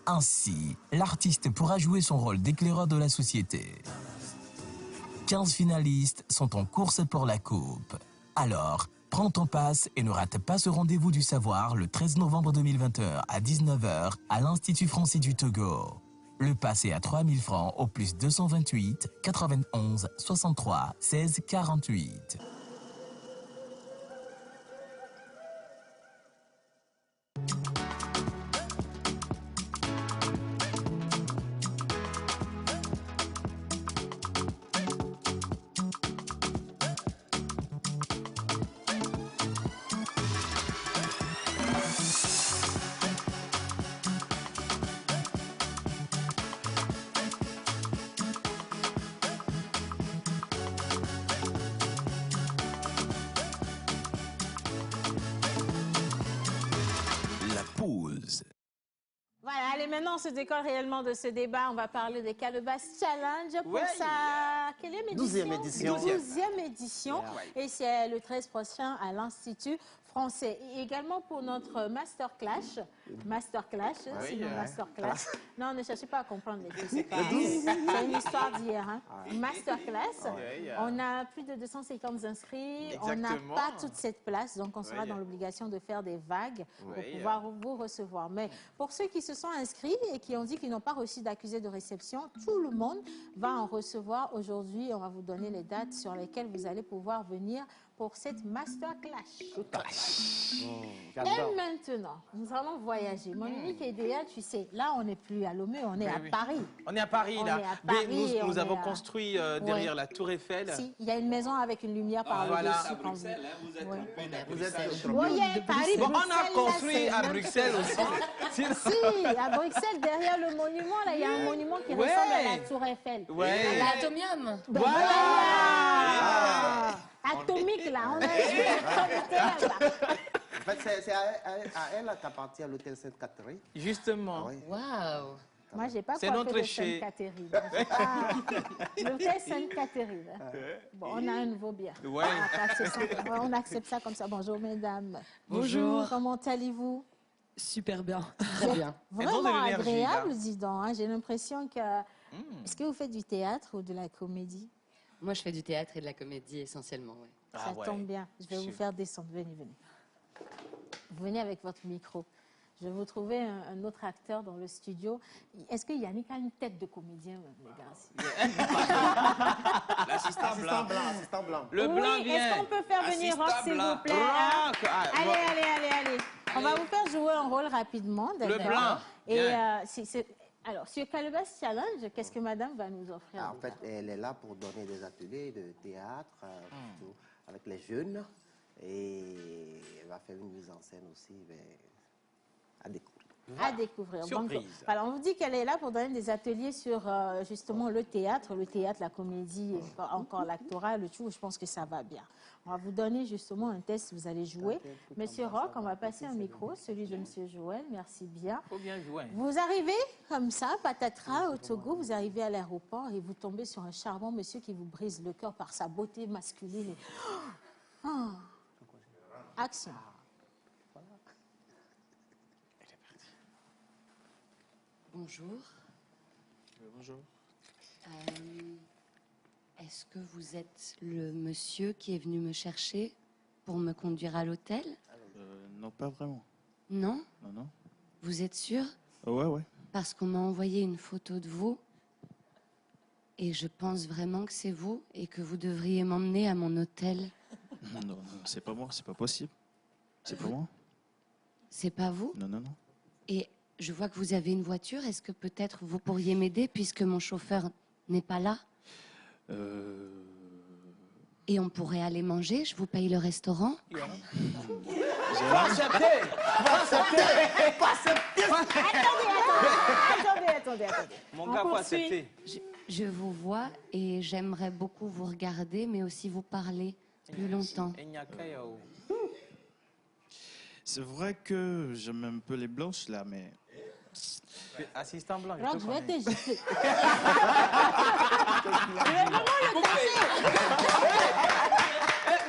Ainsi, l'artiste pourra jouer son rôle d'éclaireur de la société. 15 finalistes sont en course pour la Coupe. Alors, prends ton passe et ne rate pas ce rendez-vous du savoir le 13 novembre 2021 à 19h à l'Institut français du Togo. Le pass est à 3 000 francs au plus 228 91 63 16 48. Voilà, allez, maintenant on se décolle réellement de ce débat. On va parler des Calebas Challenge pour sa... Quelle est 12e édition. 12e édition. Et c'est le 13 prochain à l'Institut français. Et également pour notre Masterclass. Masterclass, sinon Masterclass. Non, ne cherchez pas à comprendre les choses. C'est une histoire d'hier. Hein. Masterclass. On a plus de 250 inscrits. On n'a pas toute cette place. Donc, on sera dans l'obligation de faire des vagues pour pouvoir vous recevoir. Mais pour ceux qui se sont inscrits et qui ont dit qu'ils n'ont pas reçu d'accusé de réception, tout le monde va en recevoir aujourd'hui. On va vous donner les dates sur lesquelles vous allez pouvoir venir pour cette masterclass. Et maintenant, nous allons voyager. Mon unique idéal, tu sais, là, on n'est plus à Lomé, on est à Paris. On est à Paris, là. Mais nous avons construit derrière la Tour Eiffel. Si, il y a une maison avec une lumière par le dessus. À Bruxelles, vous êtes trompé à Bruxelles. Paris, bon, on a construit à Bruxelles aussi. Si, à Bruxelles, derrière le monument, là, il y a un monument qui ressemble à la Tour Eiffel. L'atomium. Voilà. Atomique, là. On a En fait, c'est à elle qu'appartient l'hôtel Sainte-Catherine. Justement. Waouh. Moi, je n'ai pas c'est notre chez Sainte-Catherine. L'hôtel Sainte-Catherine. Bon, on a un nouveau bien. Ouais. On accepte ça comme ça. Bonjour, mesdames. Bonjour. Comment allez-vous? Super bien. Très bien. Vraiment agréable, dis donc. Hein. J'ai l'impression que... Est-ce que vous faites du théâtre ou de la comédie? Moi, je fais du théâtre et de la comédie essentiellement, oui. Ça tombe bien. Je vais vous faire descendre. Venez, venez. Venez avec votre micro. Je vais vous trouver un autre acteur dans le studio. Est-ce que Yannick a une tête de comédien, les gars? L'assistant blanc. Le blanc vient. Est-ce qu'on peut faire venir Rock, s'il vous plaît? Allez. On va vous faire jouer un rôle rapidement. Le blanc. Et alors, sur Calebas Challenge, qu'est-ce que madame va nous offrir? En fait, elle est là pour donner des ateliers de théâtre avec les jeunes. Et elle va faire une mise en scène aussi, mais à découvrir. À découvrir. Surprise. Donc, voilà, on vous dit qu'elle est là pour donner des ateliers sur justement le théâtre, la comédie, encore l'actorat, le tout. Je pense que ça va bien. On va vous donner justement un test, vous allez jouer. Monsieur Roch, on va passer un micro, celui de Monsieur Joël. Merci bien. Faut bien jouer. Vous arrivez comme ça, patatras, au Togo, vous arrivez à l'aéroport et vous tombez sur un charmant monsieur qui vous brise le cœur par sa beauté masculine. Oh. Action. Bonjour. Bonjour. Est-ce que vous êtes le monsieur qui est venu me chercher pour me conduire à l'hôtel? Non, pas vraiment. Non? Non, non. Vous êtes sûr? Ouais, ouais. Parce qu'on m'a envoyé une photo de vous et je pense vraiment que c'est vous et que vous devriez m'emmener à mon hôtel. Non, non, c'est pas moi, c'est pas possible. C'est pas moi. C'est pas vous? Non, non, non. Et je vois que vous avez une voiture. Est-ce que peut-être vous pourriez m'aider puisque mon chauffeur n'est pas là? Et on pourrait aller manger, je vous paye le restaurant. Attendez. Mon gars, faut accepter. Je vous vois et j'aimerais beaucoup vous regarder, mais aussi vous parler plus longtemps. C'est vrai que j'aime un peu les blanches là, mais... Assistant blanc, Roch, je vais te gifler.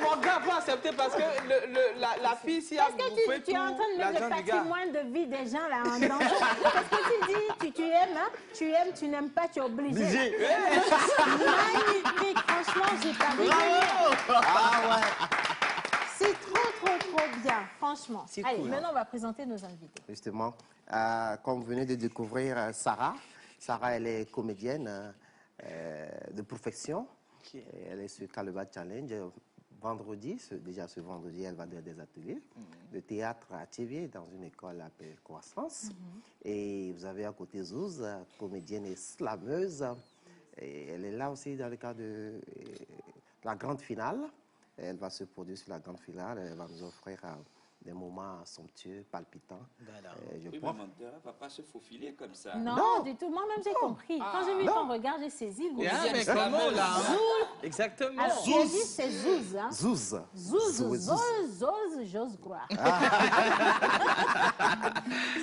Mon gars, faut accepter parce que la fille, si elle Est-ce que tu es en train de mettre le patrimoine de vie des gens là en danger? Parce que tu dis, tu aimes, hein? Tu aimes, tu n'aimes pas, tu es obligé. Magnifique, franchement, j'ai pas vu. Ah ouais. C'est trop bien, franchement. Allez, cool, maintenant on va présenter nos invités. Justement, comme vous venez de découvrir Sarah. Sarah, elle est comédienne de profession. Elle est sur Calabar Challenge. Vendredi, déjà ce vendredi, elle va donner des ateliers de théâtre à Thiévier, dans une école appelée Croissance. Et vous avez à côté Zouz, comédienne et slameuse. Et elle est là aussi dans le cadre de la grande finale. Elle va se produire sur la grande finale. Elle va nous offrir des moments somptueux, palpitants. Oui, mais menteur, elle ne va pas se faufiler comme ça. Non, du tout. Moi-même, j'ai compris. Quand j'ai vu ton regard, j'ai saisi le goût. Mais comment là? Exactement. Alors, j'ai dit c'est Zouz. Hein? Zouz. J'ose croire.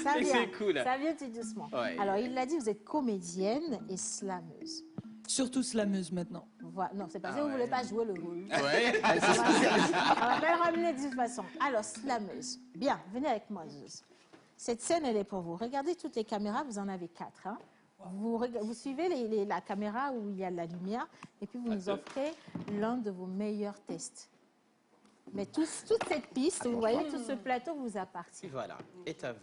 C'est cool. Ça vient tout doucement. Ouais. Alors, il l'a dit, vous êtes comédienne et slameuse. Surtout slameuse maintenant. Voilà. Non, c'est parce que vous ne voulez pas jouer le rôle. Ouais. On va le ramener de toute façon. Alors, slameuse. Bien, venez avec moi, Zouz. Cette scène, elle est pour vous. Regardez toutes les caméras, vous en avez 4. Hein. Vous suivez la caméra où il y a de la lumière et puis vous nous offrez l'un de vos meilleurs tests. Mais toute cette piste, vous voyez, tout ce plateau vous appartient. Voilà, est à vous.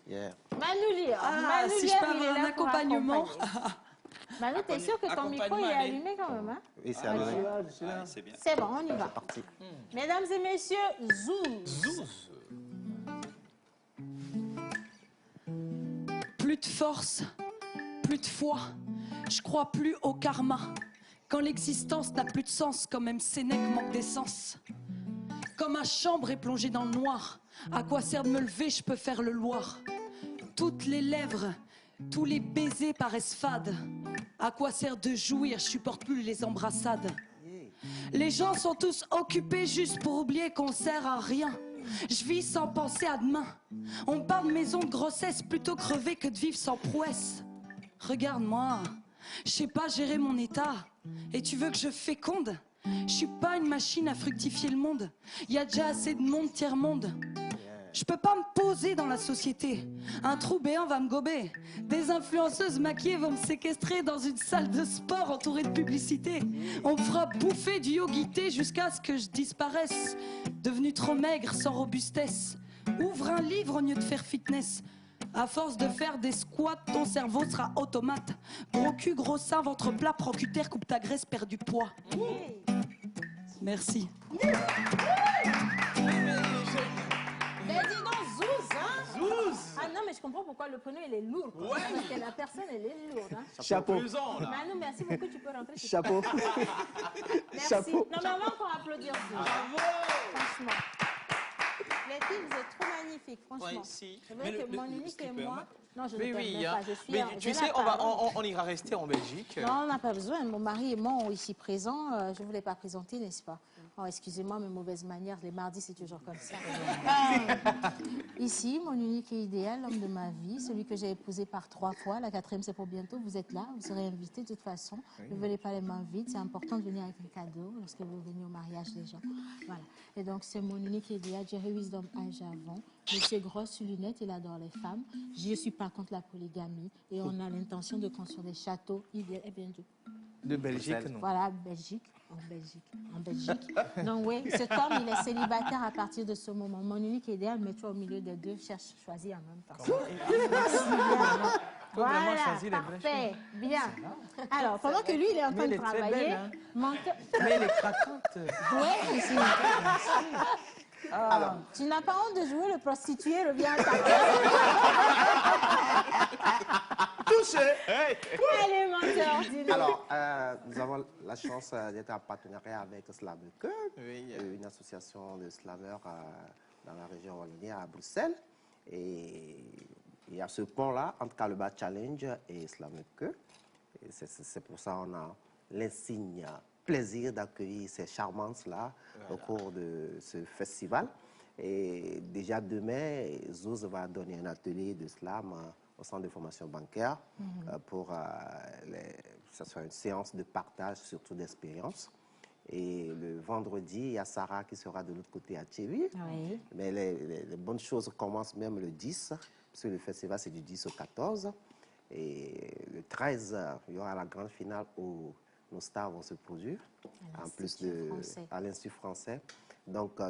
Yeah. Manu, si je peux avoir un accompagnement. Manu, t'es sûr que ton micro il est allumé quand même, hein? Oui, c'est allumé. C'est bien. C'est bon, on y va. C'est parti. Mesdames et messieurs, Zouz. Plus de force, plus de foi, je crois plus au karma. Quand l'existence n'a plus de sens, comme même Sénèque manque d'essence. Comme ma chambre est plongée dans le noir, à quoi sert de me lever, je peux faire le Loir. Toutes les lèvres, tous les baisers paraissent fades. À quoi sert de jouir, je supporte plus les embrassades. Les gens sont tous occupés juste pour oublier qu'on sert à rien. Je vis sans penser à demain. On me parle de maison de grossesse, plutôt crever que de vivre sans prouesse. Regarde-moi, je sais pas gérer mon état. Et tu veux que je féconde? Je suis pas une machine à fructifier le monde. Il y a déjà assez de monde tiers-monde. Je peux pas me poser dans la société. Un trou béant va me gober. Des influenceuses maquillées vont me séquestrer dans une salle de sport entourée de publicité. On me fera bouffer du yogité jusqu'à ce que je disparaisse. Devenu trop maigre, sans robustesse. Ouvre un livre au lieu de faire fitness. À force de faire des squats, ton cerveau sera automate. Gros cul, gros sein, ventre plat, prends cutter, coupe ta graisse, perds du poids. Merci. Mais dis donc, Zouz, hein? Zouz. Ah non, mais je comprends pourquoi le prénom, il est lourd. Quoi. Ouais. Parce que la personne, elle est lourde. Hein. Chapeau. Manu, merci beaucoup, tu peux rentrer. Chapeau. Merci. Chapeau. Non, mais on va encore applaudir. Franchement. Les filles, vous êtes trop magnifiques, franchement. Oui, si. Je veux que mon unique et moi... Non, je ne oui, pas. Je suis mais tu sais, on ira rester en Belgique. Non, on n'a pas besoin. Mon mari et moi, ici présents, je ne vous l'ai pas présenté, n'est-ce pas? Oh, excusez-moi, mes mauvaises manières. Les mardis, c'est toujours comme ça. Ici, mon unique et idéal, l'homme de ma vie, celui que j'ai épousé par 3 fois. La 4e, c'est pour bientôt. Vous êtes là, vous serez invité de toute façon. Ne venez pas les mains vides. C'est important de venir avec un cadeau lorsque vous venez au mariage des gens. Voilà. Et donc, c'est mon unique et idéal. Jerry Wisdom à Javon. Monsieur grosse lunettes, il adore les femmes. Je ne suis pas contre la polygamie. Et on a l'intention de construire des châteaux idéaux. Eh bien, de Belgique, non? Voilà, Belgique. En Belgique. Donc oui, cet homme, il est célibataire à partir de ce moment. Mon unique idéal, mets-toi au milieu des deux, cherche, choisis en même temps. Voilà, parfait, bien. Alors, pendant que lui, il est en train de travailler... Belle, hein? Mais elle est craquante. Oui, c'est... Alors, tu n'as pas honte de jouer le prostitué, reviens à ta Touché. Allez, menteur, dis-nous. Alors, nous avons la chance d'être en partenariat avec Slameke, une association de slameurs dans la région Wallonie à Bruxelles. Et il y a ce pont-là entre Kaluba Challenge et Slameke. C'est pour ça qu'on a l'insigne plaisir d'accueillir ces charmantes-là au cours de ce festival. Et déjà demain, Zouz va donner un atelier de slam au centre de formation bancaire pour ça sera une séance de partage, surtout d'expérience. Et le vendredi, il y a Sarah qui sera de l'autre côté à Thierry. Oui. Mais les bonnes choses commencent même le 10, parce que le festival c'est du 10 au 14. Et le 13, il y aura la grande finale où nos stars vont se produire, en plus à l'Institut français. Donc,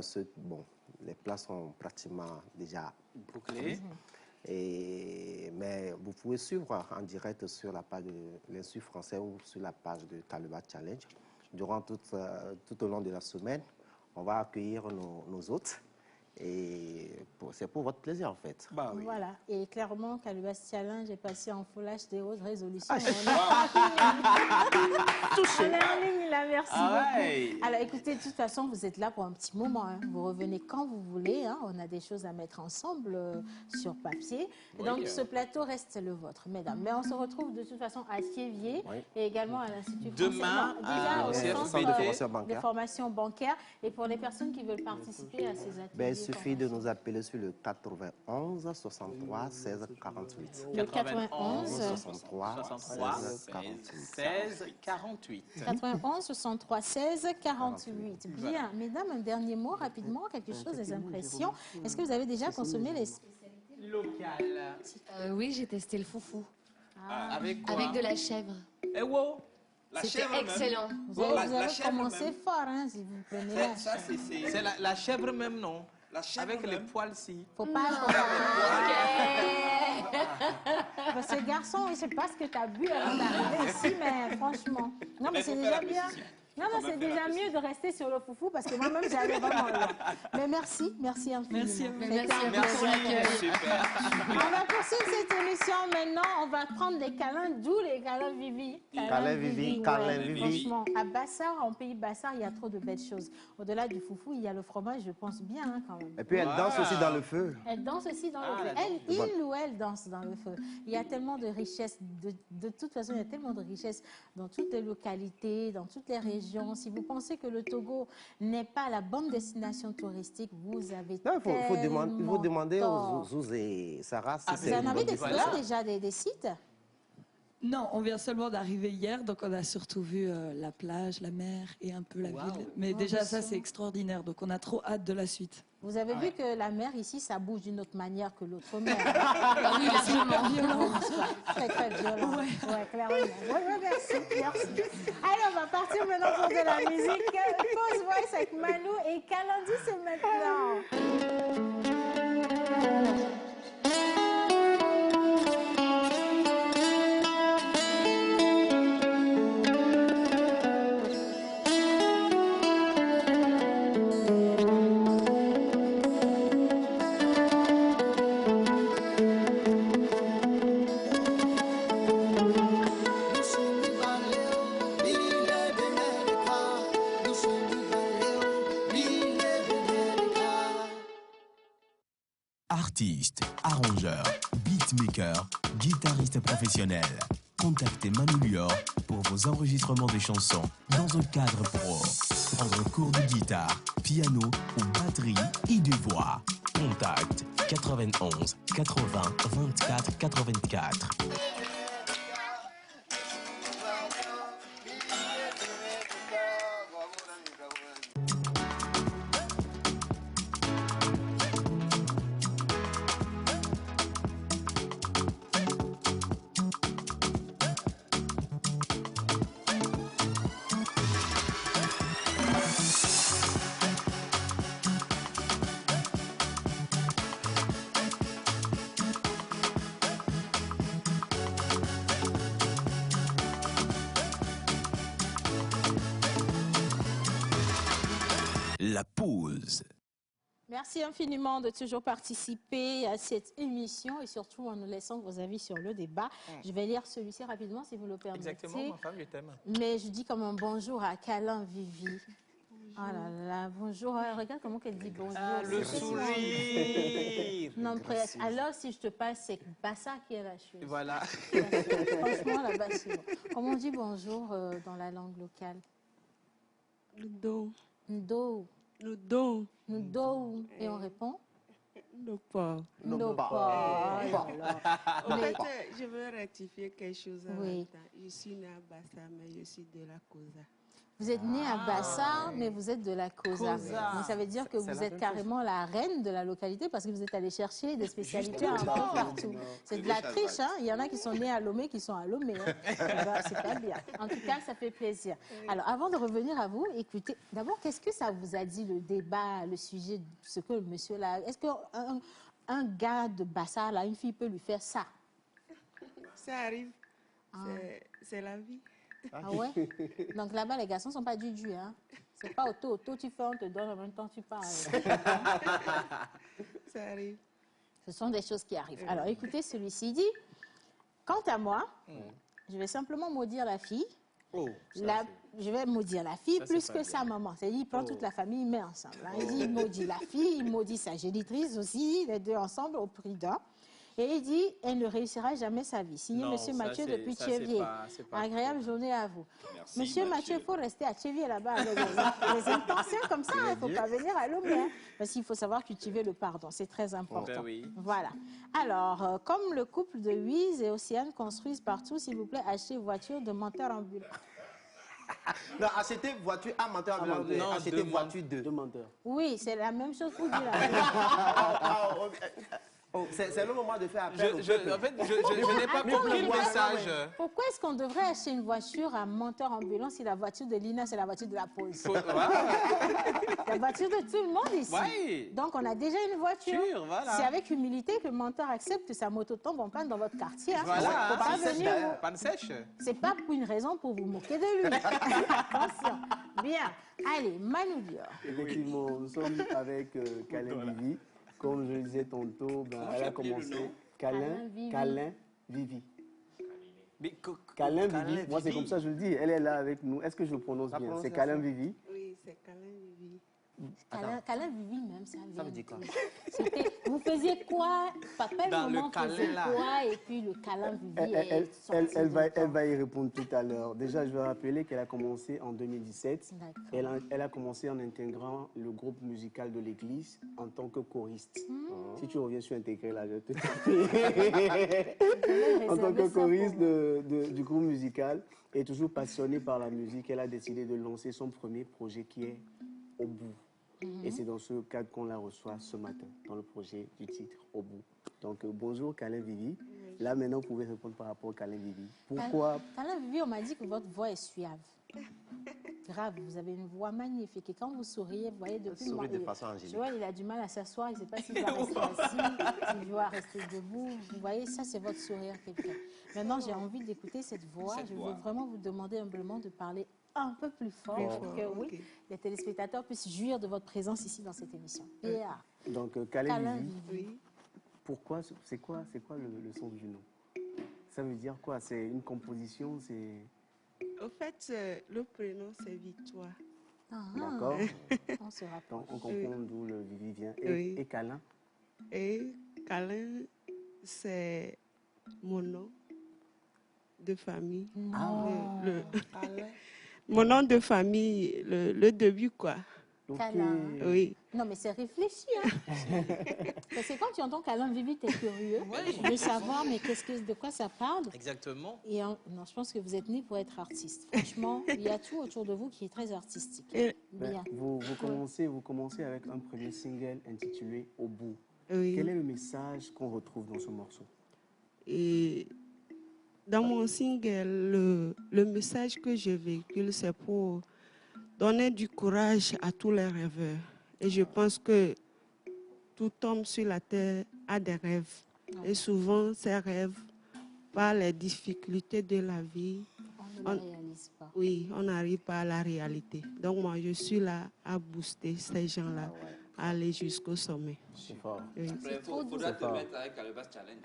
les places sont pratiquement déjà bouclées. Mais vous pouvez suivre en direct sur la page de l'Institut français ou sur la page de Kaluba Challenge. Durant tout au long de la semaine, on va accueillir nos hôtes. Et c'est pour votre plaisir, en fait. Bah, oui. Voilà. Et clairement, Kaluba Challenge est passé en Full HD haute résolution. Touché. On est en ligne, là. Merci beaucoup. Alors, écoutez, de toute façon, vous êtes là pour un petit moment. Hein. Vous revenez quand vous voulez. Hein. On a des choses à mettre ensemble sur papier. Et donc, ce plateau reste le vôtre, mesdames. Mais on se retrouve de toute façon à Thiévier et également à l'Institut français. Demain, déjà au centre de formation bancaire. Et pour les personnes qui veulent participer à ces ateliers, il suffit de nous appeler sur le 91 63 16 48. Le 91 63 16 48. 91 63 16 48. Bien, mesdames, un dernier mot rapidement, quelque chose, des impressions. Est-ce que vous avez déjà consommé les spécialités locales? Oui, j'ai testé le foufou. Avec quoi? Avec de la chèvre. Eh wow. C'était excellent. Vous avez commencé fort, hein, si vous prenez la chèvre. C'est la chèvre même, non? Avec les poils, si. Faut pas... Parce que garçon, je ne sais pas ce que tu as bu avant d'arriver ici, mais franchement... Non, mais c'est déjà bien. Non, c'est déjà mieux de rester sur le foufou parce que moi-même, j'allais vraiment loin. Mais merci infiniment. Merci à vous. Merci. On va poursuivre cette émission maintenant. On va prendre des câlins, d'où les câlins Vivi. Câlin Vivi. Franchement, à Bassar, en pays Bassar, il y a trop de belles choses. Au-delà du foufou, il y a le fromage, je pense bien hein, quand même. Et puis elle danse aussi dans le feu. Elle danse aussi dans le feu. Il ou elle danse dans le feu. Il y a tellement de richesses. De toute façon, il y a tellement de richesses dans toutes les localités, dans toutes les régions. Si vous pensez que le Togo n'est pas la bonne destination touristique, vous avez il faut demander aux Zouz et Sarah si vous en avez découvert déjà des sites? Non, on vient seulement d'arriver hier, donc on a surtout vu la plage, la mer et un peu la ville. Mais déjà, ça, c'est extraordinaire, donc on a trop hâte de la suite. Vous avez vu que la mer ici, ça bouge d'une autre manière que l'autre mer. Oui, largement violent. Très, très violent. Ouais, clairement. Merci. Allez, on va partir maintenant pour de la musique. Pause Voice avec Manu et Kalindi, c'est maintenant. Artiste, arrangeur, beatmaker, guitariste professionnel. Contactez Manu Lior pour vos enregistrements de chansons dans un cadre pro. Prendre cours de guitare, piano ou batterie et de voix. Contact 91 80 24 84. La pause. Merci infiniment de toujours participer à cette émission et surtout en nous laissant vos avis sur le débat. Je vais lire celui-ci rapidement si vous le permettez. Exactement, ma femme, je t'aime. Mais je dis comme un bonjour à Calin Vivi. Oh là là, bonjour. Regarde comment elle dit bonjour. Ah, le sourire. Non, alors si je te passe, c'est Bassa qui est la chose. Voilà. Franchement, là-bas, c'est bon. Comment on dit bonjour dans la langue locale? Ndo. Ndo. Ndo. Ndo. Et on répond? Ndopa. Ndopa. En fait, je veux rectifier quelque chose. Oui. Je suis née à Bassa, mais je suis de la Cosa. Vous êtes né à Bassa, mais vous êtes de la Cosa. Donc ça veut dire que vous êtes carrément la reine de la localité parce que vous êtes allé chercher des spécialités un peu partout. C'est de la triche, hein. Il y en a qui sont nés à Lomé, qui sont à Lomé. Hein. C'est pas bien. En tout cas, ça fait plaisir. Alors, avant de revenir à vous, écoutez, d'abord, qu'est-ce que ça vous a dit, le débat, le sujet, de ce que le monsieur là... Est-ce qu'un gars de Bassa, là, une fille peut lui faire ça? Ça arrive. C'est la vie. Ah ouais? Donc là-bas, les garçons ne sont pas du hein? C'est pas auto, tu fais, on te donne, en même temps tu parles. Ça arrive. Ce sont des choses qui arrivent. Alors écoutez, celui-ci dit, quant à moi, je vais simplement maudire la fille. Je vais maudire la fille plus que sa maman. C'est-à-dire, il prend toute la famille, il met ensemble. Hein. Il dit, il maudit la fille, il maudit sa génitrice aussi, les deux ensemble au prix d'un. Et il dit, elle ne réussira jamais sa vie. Signé Monsieur Mathieu depuis Tchévier. Agréable journée à vous. Merci, Monsieur Mathieu, il faut rester à Tchévier là-bas. Les intentions comme ça, il ne faut pas venir à Lomé. Hein, parce qu'il faut savoir cultiver le pardon. C'est très important. Voilà. Alors, comme le couple de Huiz et Océane construisent partout, s'il vous plaît, achetez voiture de menteur ambulant. Non, achetez voiture à menteur ambulant. Non, achetez voiture de menteur. Oui, c'est la même chose pour dire. C'est le moment de faire appel. En fait, je n'ai pas compris le message. Pourquoi est-ce qu'on devrait acheter une voiture à menteur ambulant si la voiture de Lina, c'est la voiture de la pause? La voiture de tout le monde ici. Ouais. Donc, on a déjà une voiture. Voilà. C'est avec humilité que le menteur accepte que sa moto tombe en panne dans votre quartier. Hein. Voilà. Faut pas venir Panne sèche. C'est pas pour une raison pour vous moquer de lui. Attention. Bien. Allez, Manu Lior. Effectivement, nous sommes avec Calin Vivi. Comme je le disais tantôt, elle a commencé Calin Vivi. Calin Vivi, moi c'est comme ça que je le dis. Elle est là avec nous. Est-ce que je le prononce bien? C'est Calin Vivi. Oui, c'est Calin Vivi. Calin Vivi même, ça veut dire quoi? Vous faisiez quoi? Papa et Dans maman faisaient quoi? Et puis le Calin Vivi elle va y répondre tout à l'heure. Déjà, je vais rappeler qu'elle a commencé en 2017. Elle a commencé en intégrant le groupe musical de l'église en tant que choriste. Si tu reviens sur intégrer là, je te en tant que choriste du groupe musical et toujours passionnée par la musique, elle a décidé de lancer son premier projet qui est Au bout. Et c'est dans ce cadre qu'on la reçoit ce matin, dans le projet du titre Au bout. Donc bonjour Calin Vivi. Là maintenant, vous pouvez répondre par rapport à Calin Vivi. Pourquoi Calin Vivi, on m'a dit que votre voix est suave. Grave, vous avez une voix magnifique. Et quand vous souriez, vous voyez depuis le de façon angélique. Tu vois, il a du mal à s'asseoir, il ne sait pas s'il doit rester assis, s'il doit rester debout. Vous voyez, ça c'est votre sourire quelqu'un. Maintenant, j'ai envie d'écouter cette voix. Je veux vraiment vous demander humblement de parler un peu plus fort pour que les téléspectateurs puissent jouir de votre présence ici dans cette émission. Donc, Calin Vivi, pourquoi, c'est quoi le sens du nom? Ça veut dire quoi? C'est une composition, c'est... Au fait, le prénom, c'est Victoire. D'accord. On se rapproche. Donc, on comprend d'où le Vivi vient. Et Calin? Et Câlin, c'est mon nom de famille. Mon nom de famille, le début, quoi. Câlin. Oui. Non, mais c'est réfléchi. Hein. Parce que quand tu entends Câlin Vivi, tu es curieux. Tu veux savoir, mais de quoi ça parle? Exactement. Et non, je pense que vous êtes né pour être artiste. Franchement, il y a tout autour de vous qui est très artistique. Bien. Vous commencez avec un premier single intitulé Au bout. Oui. Quel est le message qu'on retrouve dans ce morceau? Et dans mon single, le message que je véhicule, c'est pour donner du courage à tous les rêveurs. Et je pense que tout homme sur la terre a des rêves. Et souvent, ces rêves, par les difficultés de la vie, on ne les réalise pas. Oui, on n'arrive pas à la réalité. Donc moi, je suis là à booster ces gens-là, à aller jusqu'au sommet. C'est fort. Oui. Après, il faudra te mettre avec Calebasse Challenge.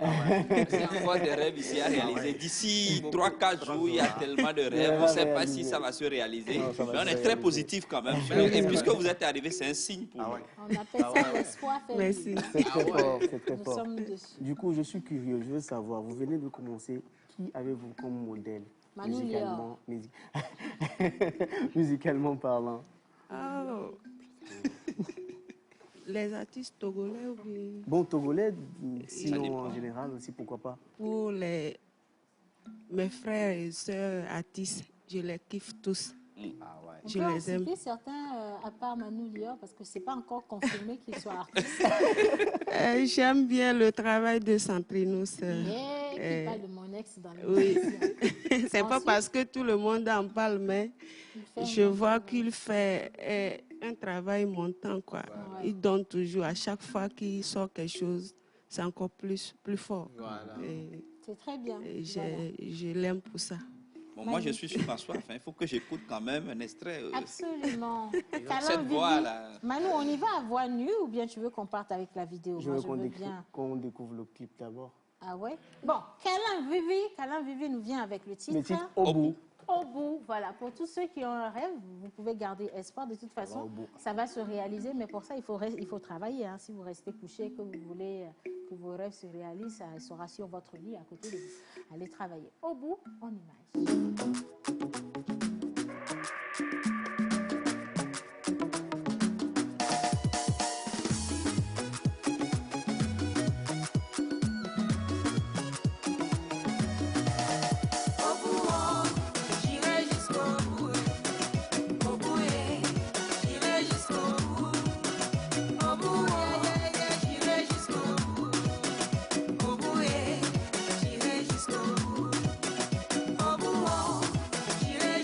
Il y a encore des rêves ici à réaliser. D'ici 3-4 jours, il y a tellement de rêves. On ne sait pas si ça va se réaliser. Mais on est très positif quand même. Et puisque vous êtes arrivé, c'est un signe pour nous. On appelle ça l'espoir fait. Merci. C'est très fort, c'est très Nous fort. sommes dessus. Du coup, je suis curieux, je veux savoir, vous venez de commencer, qui avez-vous comme modèle Manu Lior. Musicalement parlant? Oh. Les artistes togolais ou bien... Bon, togolais, sinon en général aussi, pourquoi pas? Pour mes frères et sœurs artistes, je les kiffe tous. Je les aime. Certains, à part Manu Lior, parce que ce n'est pas encore confirmé qu'ils soient artistes. J'aime bien le travail de Santrinos. Qui parle de mon ex dans le Oui. C'est pas parce que tout le monde en parle, mais je vois qu'il fait un travail montant, quoi. Ouais. Il donne toujours, à chaque fois qu'il sort quelque chose, c'est encore plus fort. Voilà. C'est très bien. Je l'aime pour ça. Bon, moi, je suis sur ma soif. Il faut que j'écoute quand même un extrait. Absolument. Cette voix-là. Manu, on y va à voix nue ou bien tu veux qu'on parte avec la vidéo? Je veux qu'on découvre le clip d'abord. Ah ouais? Bon, Câlin Vivi nous vient avec le titre. Le titre Au bout. Au bout, voilà. Pour tous ceux qui ont un rêve, vous pouvez garder espoir. De toute façon, ça va se réaliser. Mais pour ça, il faut travailler. Hein. Si vous restez couché, que vous voulez que vos rêves se réalisent, ça sera sur votre lit à côté de vous. Allez travailler. Au bout, en image. J'irai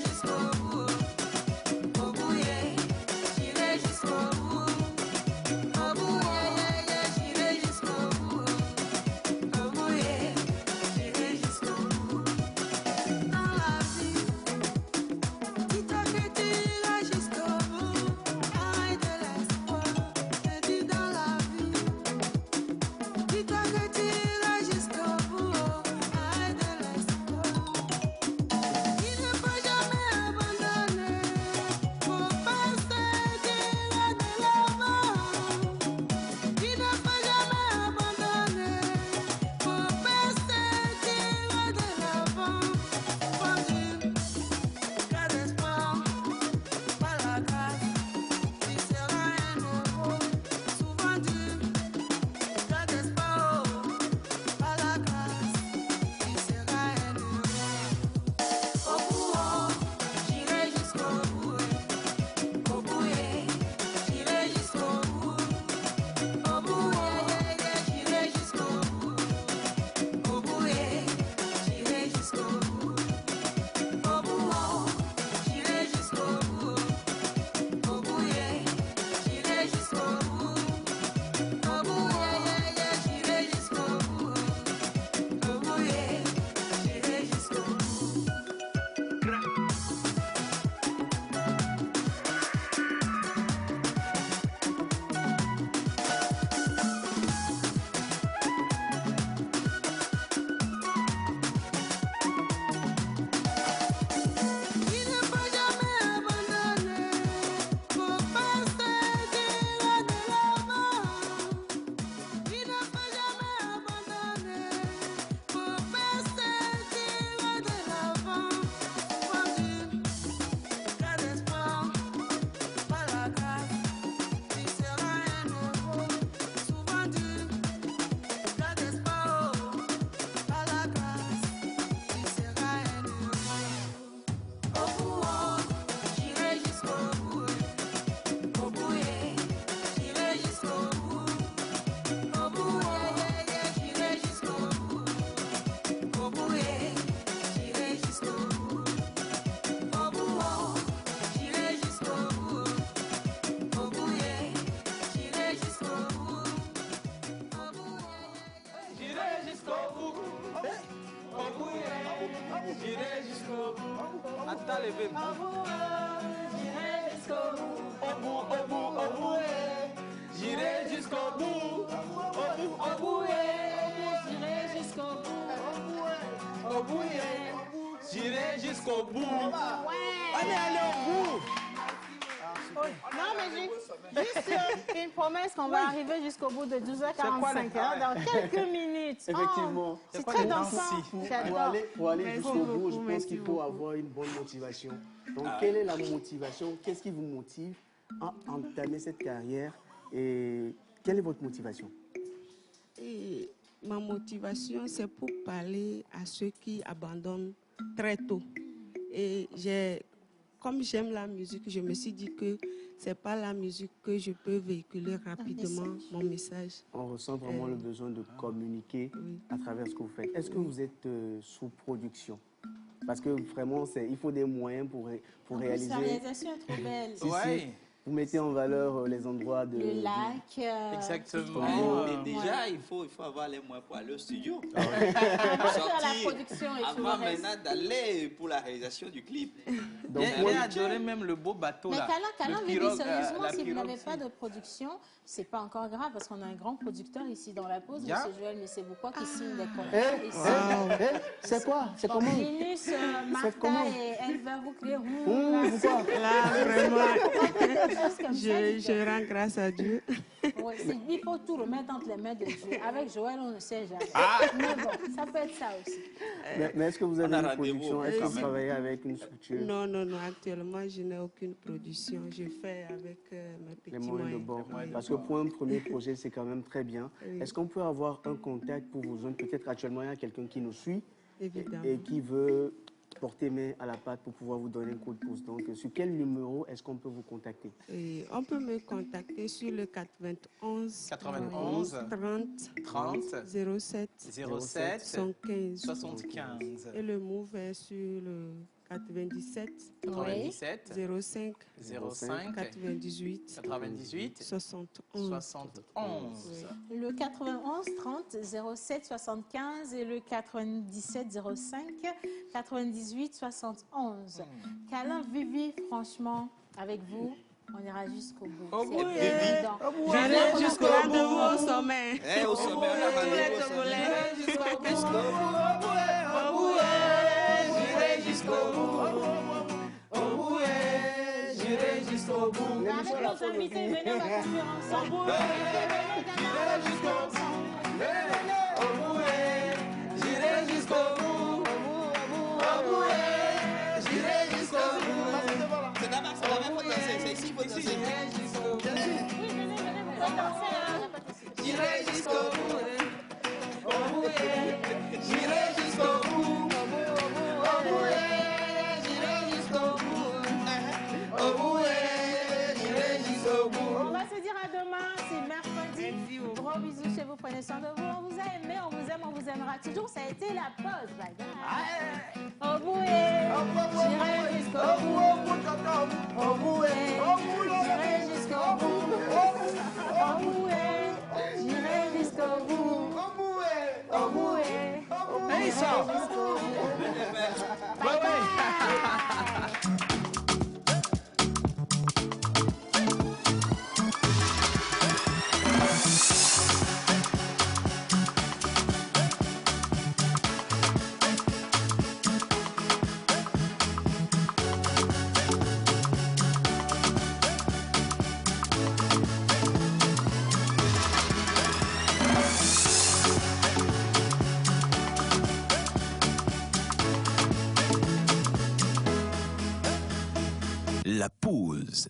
lever. J'irai jusqu'au bout, au bout, j'irai jusqu'au bout, au bout, j'irai jusqu'au bout, au bout, j'irai jusqu'au bout. Allez, allez au bout. Non, mais juste une promesse qu'on va arriver jusqu'au bout de 12h45, dans quelques minutes. Effectivement. C'est très dansant. Pour aller jusqu'au bout, je pense qu'il faut avoir une bonne motivation. Donc, quelle est la motivation? Qu'est-ce qui vous motive à entamer cette carrière? Et quelle est votre motivation? Et ma motivation, c'est pour parler à ceux qui abandonnent très tôt. Et comme j'aime la musique, je me suis dit que c'est pas la musique que je peux véhiculer rapidement mon message. On ressent vraiment le besoin de communiquer à travers ce que vous faites. Est-ce que vous êtes sous production? Parce que vraiment, il faut des moyens pour réaliser. La réalisation est trop belle. Si, vous mettez en valeur les endroits de... Le lac. Exactement. Mais déjà, il faut avoir les moyens pour aller au studio. Avant maintenant d'aller pour la réalisation du clip. J'ai adoré même le beau bateau là. Mais Kalan, sérieusement, si vous n'avez pas de production, c'est pas encore grave parce qu'on a un grand producteur ici dans la pause, M. Joël Messebouquoi, qui signe des contrats. C'est quoi? C'est comment? Linus, Martha et elle va vous créer. Là, vraiment, je rends grâce à Dieu. Il faut tout remettre entre les mains de Dieu. Avec Joël, on ne sait jamais. Mais bon, ça peut être ça aussi. Mais est-ce que vous avez une production? Est-ce que vous travaillez avec une structure? Non. Actuellement, je n'ai aucune production. Je fais avec mes petits moyens. De bord. Parce que pour un premier projet, c'est quand même très bien. Est-ce qu'on peut avoir un contact pour vous joindre? Peut-être actuellement, il y a quelqu'un qui nous suit et qui veut porter main à la pâte pour pouvoir vous donner un coup de pouce. Donc, sur quel numéro est-ce qu'on peut vous contacter? On peut me contacter sur le 91 30 07 75. Et le move est sur le 97 05 98 71. Le 91 30 07 75 et le 97 05 98 71. Kalan, Vivi, franchement, avec vous, on ira jusqu'au bout. J'irai jusqu'au bout au sommet. Au sommet, on a J'irai jusqu'au bout. J'irai jusqu'au bout. J'irai jusqu'au bout. Avec nos invités, venez, on va courir ensemble. J'irai jusqu'au bout. J'irai jusqu'au bout. J'irai jusqu'au bout. C'est d'abord, c'est ici, il faut danser. J'irai jusqu'au bout. J'irai jusqu'au bout. On va se dire à demain, c'est mercredi. Gros bisous chez vous, prenez soin de vous. On vous a aimé, on vous aime, on vous aimera toujours. Ça a été la pause. Bye bye. Au bout, j'irai jusqu'au bout. Au bout, j'irai jusqu'au bout. Au bout, j'irai jusqu'au bout. Au bout, hey, ça. Bye bye. La pause.